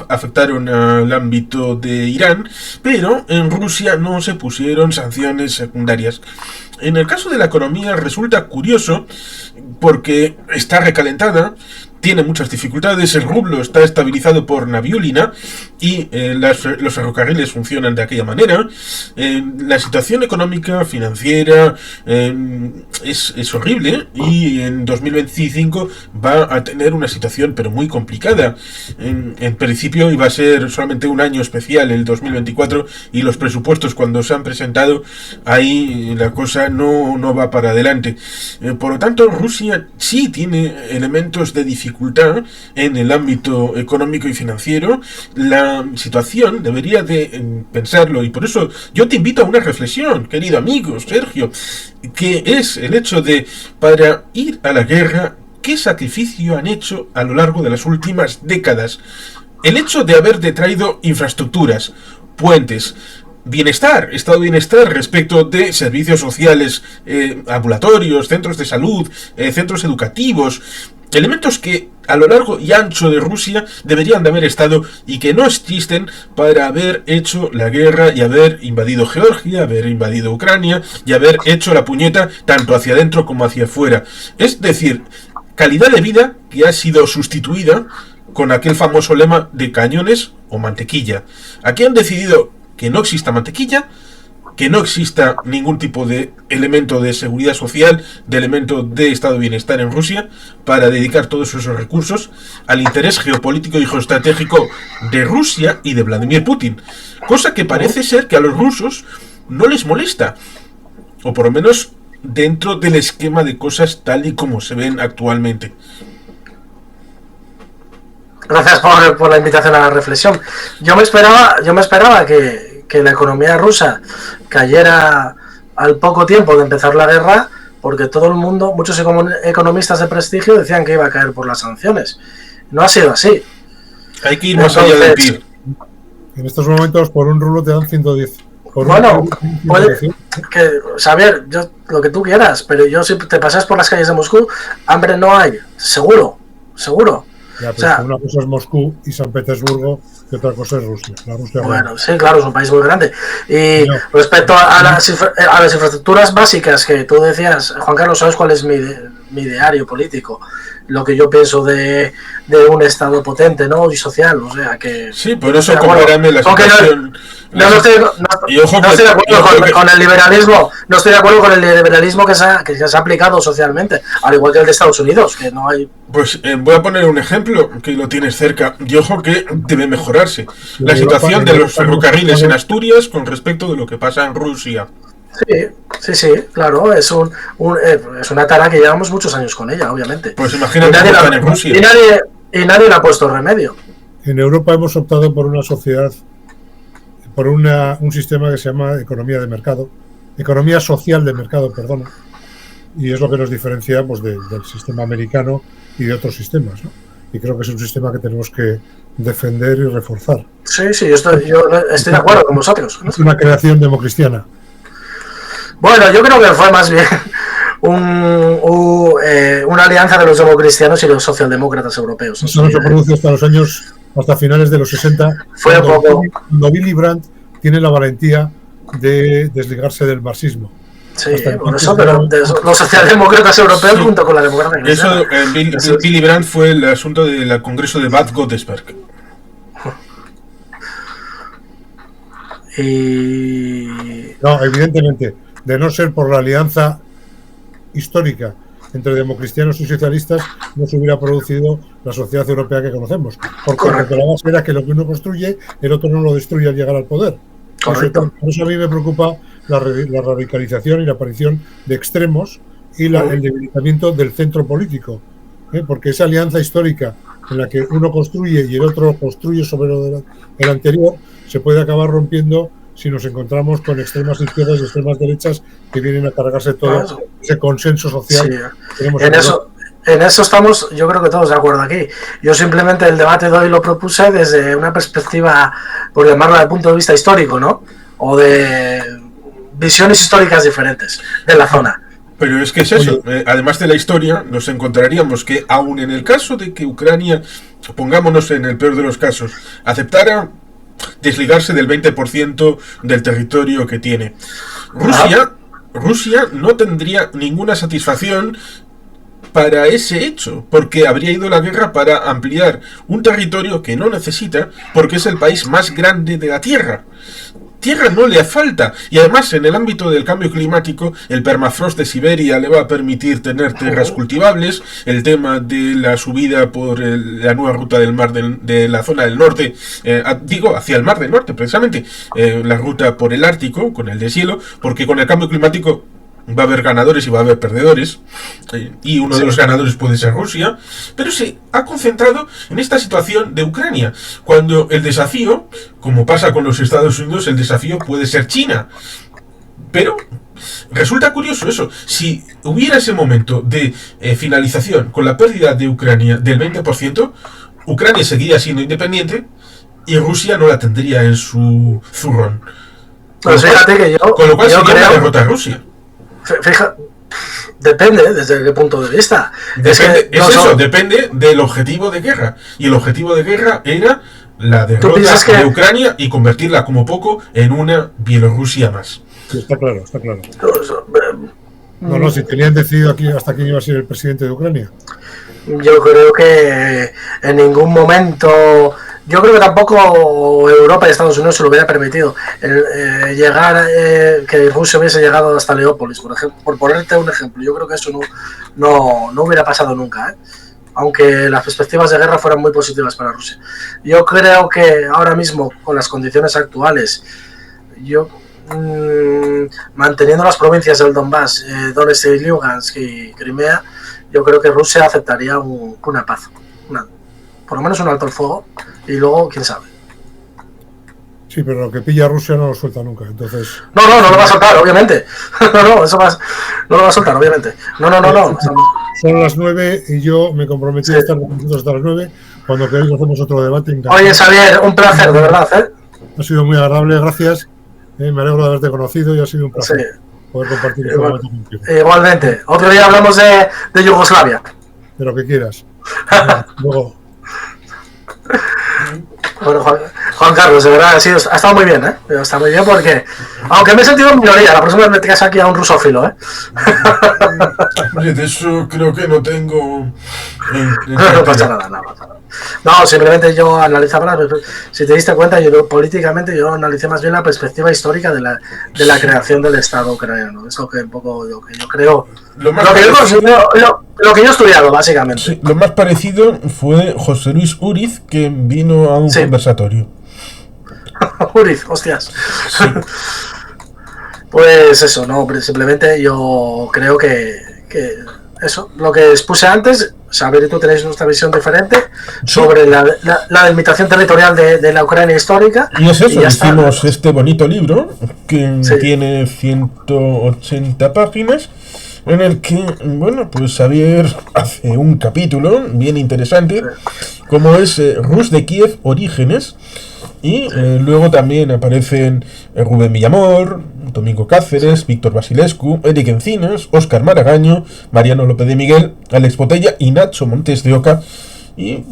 afectaron al ámbito de Irán, pero en Rusia no se pusieron sanciones secundarias. En el caso de la economía resulta curioso porque está recalentada, tiene muchas dificultades, el rublo está estabilizado por Nabiulina y los ferrocarriles funcionan de aquella manera. La situación económica, financiera es horrible y en 2025 va a tener una situación pero muy complicada. En principio iba a ser solamente un año especial, el 2024, y los presupuestos cuando se han presentado, ahí la cosa no va para adelante. Por lo tanto, Rusia sí tiene elementos de dificultad dificultad en el ámbito económico y financiero, la situación debería de pensarlo, y por eso yo te invito a una reflexión, querido amigo Sergio, que es el hecho de, para ir a la guerra, ¿qué sacrificio han hecho a lo largo de las últimas décadas? El hecho de haber detraído infraestructuras, puentes, bienestar, estado de bienestar respecto de servicios sociales, ambulatorios, centros de salud, centros educativos, elementos que a lo largo y ancho de Rusia deberían de haber estado y que no existen para haber hecho la guerra y haber invadido Georgia, haber invadido Ucrania y haber hecho la puñeta tanto hacia adentro como hacia afuera. Es decir, calidad de vida que ha sido sustituida con aquel famoso lema de cañones o mantequilla. Aquí han decidido que no exista mantequilla, que no exista ningún tipo de elemento de seguridad social, de elemento de estado de bienestar en Rusia, para dedicar todos esos recursos al interés geopolítico y geoestratégico de Rusia y de Vladimir Putin. Cosa que parece ser que a los rusos no les molesta, o por lo menos dentro del esquema de cosas tal y como se ven actualmente. Gracias por la invitación a la reflexión. Yo me esperaba que la economía rusa cayera al poco tiempo de empezar la guerra, porque todo el mundo, muchos economistas de prestigio decían que iba a caer por las sanciones. No ha sido así. Hay que ir más allá del PIB. En estos momentos por un rublo te dan 110. Bueno, puede que, Xavier, yo lo que tú quieras, pero yo si te pasas por las calles de Moscú, hambre no hay, seguro. Ya, pero o sea, una cosa es Moscú y San Petersburgo, y otra cosa es Rusia. La Rusia bueno, sí, claro, es un país muy grande. Y no, respecto a las infraestructuras básicas que tú decías, Juan Carlos, ¿sabes cuál es mi ideario político? Lo que yo pienso de un Estado potente, ¿no? Y social, o sea que... Sí, por eso compárame la situación... No estoy de acuerdo con el liberalismo. No estoy de acuerdo con el liberalismo que se ha aplicado socialmente, al igual que el de Estados Unidos, que no hay. Pues voy a poner un ejemplo que lo tienes cerca. Y ojo que debe mejorarse. La situación de los ferrocarriles en Asturias con respecto de lo que pasa en Rusia. Sí, claro, es una tara que llevamos muchos años con ella, obviamente. Pues imagínate cómo están en Rusia. Y nadie le ha puesto remedio. En Europa hemos optado por una sociedad, por un sistema que se llama economía social de mercado, perdona, y es lo que nos diferencia pues del sistema americano y de otros sistemas, ¿no? Y creo que es un sistema que tenemos que defender y reforzar. Sí, yo estoy de acuerdo con vosotros, ¿no? Es una creación democristiana. Bueno, yo creo que fue más bien una alianza de los democristianos y los socialdemócratas europeos. Eso no se produce hasta finales de los 60, fue cuando Willy Brandt tiene la valentía de desligarse del marxismo. Sí, por eso, pero los socialdemócratas europeos junto con la democracia cristiana. Eso, Willy Brandt fue el asunto del Congreso de Bad Godesberg. No, evidentemente, de no ser por la alianza histórica entre democristianos y socialistas, no se hubiera producido la sociedad europea que conocemos. Porque la base era que lo que uno construye, el otro no lo destruye al llegar al poder. Por eso a mí me preocupa la radicalización y la aparición de extremos y el debilitamiento del centro político. Porque esa alianza histórica en la que uno construye y el otro construye sobre el anterior, se puede acabar rompiendo si nos encontramos con extremas izquierdas y extremas derechas que vienen a cargarse todo ese consenso social. Sí. En eso estamos, yo creo que todos de acuerdo aquí. Yo simplemente el debate de hoy lo propuse desde una perspectiva, por llamarlo desde el punto de vista histórico, ¿no? O de visiones históricas diferentes de la zona. Pero es que es eso, además de la historia, nos encontraríamos que aun en el caso de que Ucrania, pongámonos en el peor de los casos, aceptara desligarse del 20% del territorio que tiene, Rusia no tendría ninguna satisfacción para ese hecho, porque habría ido a la guerra para ampliar un territorio que no necesita, porque es el país más grande de la Tierra. Tierra no le falta, y además en el ámbito del cambio climático el permafrost de Siberia le va a permitir tener tierras cultivables, el tema de la subida por la nueva ruta del mar de la zona del norte, hacia el mar del norte precisamente, la ruta por el Ártico con el deshielo, porque con el cambio climático va a haber ganadores y va a haber perdedores, y uno de los ganadores puede ser Rusia, pero se ha concentrado en esta situación de Ucrania, cuando el desafío, como pasa con los Estados Unidos, el desafío puede ser China. Pero resulta curioso eso. Si hubiera ese momento de finalización con la pérdida de Ucrania del 20%, Ucrania seguiría siendo independiente y Rusia no la tendría en su zurrón. Pues fíjate que con lo cual yo sería creo, una derrota a Rusia. Depende desde qué punto de vista. Depende del objetivo de guerra. Y el objetivo de guerra era la derrota de Ucrania y convertirla como poco en una Bielorrusia más. Sí, está claro, está claro. No, si tenían decidido aquí hasta quién iba a ser el presidente de Ucrania. Yo creo que en ningún momento, yo creo que tampoco Europa y Estados Unidos se lo hubiera permitido llegar, que Rusia hubiese llegado hasta Leópolis, por ejemplo, por ponerte un ejemplo. Yo creo que eso no hubiera pasado nunca, aunque las perspectivas de guerra fueran muy positivas para Rusia. Yo creo que ahora mismo, con las condiciones actuales, manteniendo las provincias del Donbass, Donetsk y Lugansk y Crimea, yo creo que Rusia aceptaría una paz, por lo menos un alto el fuego, y luego quién sabe. Sí, pero lo que pilla Rusia no lo suelta nunca, entonces... No lo va a soltar, obviamente. No lo va a soltar, obviamente. No. Son las 9 y yo me comprometí a estar con vosotros hasta las 9. Cuando queráis hacemos otro debate. Oye, Xavier, un placer, de verdad, Ha sido muy agradable, gracias. Me alegro de haberte conocido y ha sido un placer poder compartir este momento contigo. Igualmente. Otro día hablamos de Yugoslavia. De lo que quieras. Luego. Bueno, Juan Carlos, de verdad, ha estado muy bien, Está muy bien porque, aunque me he sentido en minoría, la próxima vez me traes aquí a un rusófilo, Oye, de eso creo que no tengo... No pasa nada. No, simplemente yo analizaba, si te diste cuenta, políticamente yo analicé más bien la perspectiva histórica de la creación del Estado ucraniano. Es lo que un poco yo creo... Lo que yo he estudiado, básicamente. Sí, lo más parecido fue José Luis Uriz, que vino a un conversatorio. Uriz, hostias. Sí. Pues eso, simplemente yo creo que eso, lo que expuse antes, Xavier y tú tenéis nuestra visión diferente sobre la delimitación territorial de la Ucrania histórica. Y es eso, hicimos este bonito libro que tiene 180 páginas, en el que, pues Xavier hace un capítulo bien interesante, como es Rus de Kiev, Orígenes, y luego también aparecen Rubén Villamor, Domingo Cáceres, Víctor Basilescu, Eric Encinas, Óscar Maragaño, Mariano López de Miguel, Alex Botella y Nacho Montes de Oca. Y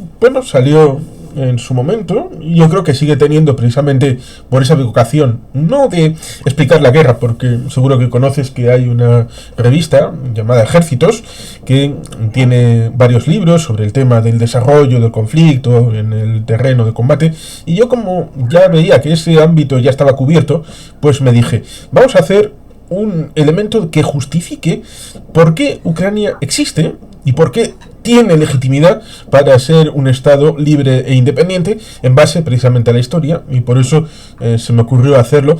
salió en su momento, y yo creo que sigue teniendo, precisamente por esa vocación, no de explicar la guerra, porque seguro que conoces que hay una revista llamada Ejércitos que tiene varios libros sobre el tema del desarrollo del conflicto en el terreno de combate, y yo, como ya veía que ese ámbito ya estaba cubierto, pues me dije, vamos a hacer un elemento que justifique por qué Ucrania existe y por qué tiene legitimidad para ser un Estado libre e independiente en base precisamente a la historia, y por eso se me ocurrió hacerlo,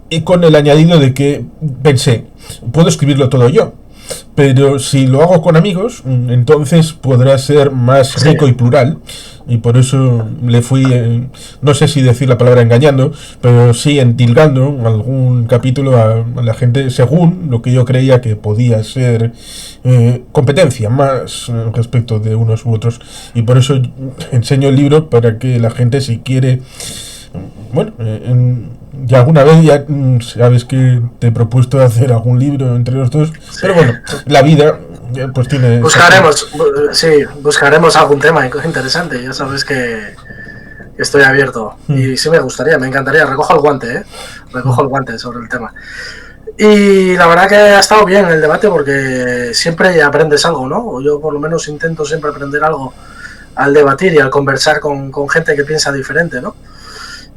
y con el añadido de que pensé, puedo escribirlo todo yo, pero si lo hago con amigos, entonces podrá ser más rico y plural, y por eso le fui, no sé si decir la palabra engañando, pero sí endilgando algún capítulo a la gente según lo que yo creía que podía ser competencia más respecto de unos u otros, y por eso enseño el libro para que la gente, si quiere, ya alguna vez ya sabes que te he propuesto hacer algún libro entre los dos, pero la vida pues tiene... Buscaremos algún tema interesante, ya sabes que estoy abierto, y sí me encantaría, recojo el guante sobre el tema. Y la verdad que ha estado bien el debate porque siempre aprendes algo, ¿no? Yo por lo menos intento siempre aprender algo al debatir y al conversar con gente que piensa diferente, ¿no?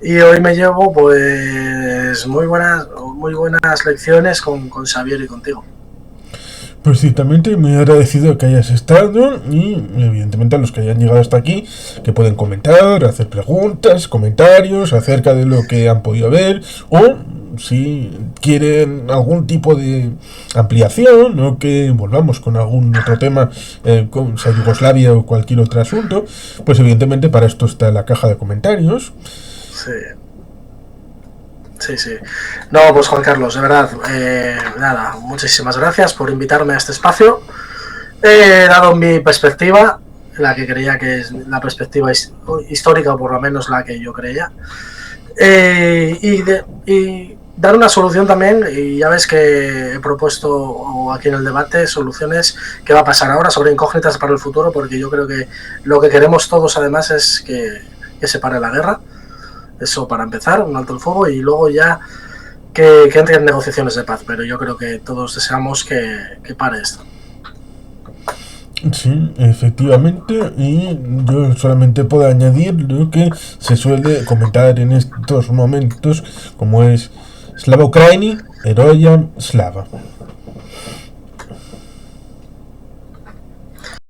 Y hoy me llevo pues muy buenas lecciones con Xavier y contigo. Pues ciertamente muy agradecido que hayas estado, y evidentemente a los que hayan llegado hasta aquí, que pueden comentar, hacer preguntas, comentarios acerca de lo que han podido ver, o si quieren algún tipo de ampliación o que volvamos con algún otro tema, con sea Yugoslavia o cualquier otro asunto, pues evidentemente para esto está la caja de comentarios. Sí. Sí. No, pues Juan Carlos, de verdad, nada, muchísimas gracias por invitarme a este espacio. He dado mi perspectiva, la que creía que es la perspectiva histórica, o por lo menos la que yo creía. Y dar una solución también, y ya ves que he propuesto aquí en el debate soluciones que va a pasar ahora sobre incógnitas para el futuro, porque yo creo que lo que queremos todos además es que se pare la guerra. Eso para empezar, un alto el fuego, y luego ya que entren negociaciones de paz, pero yo creo que todos deseamos que pare esto. Sí, efectivamente, y yo solamente puedo añadir lo que se suele comentar en estos momentos, como es Slava Ukraini, Heroyam Slava.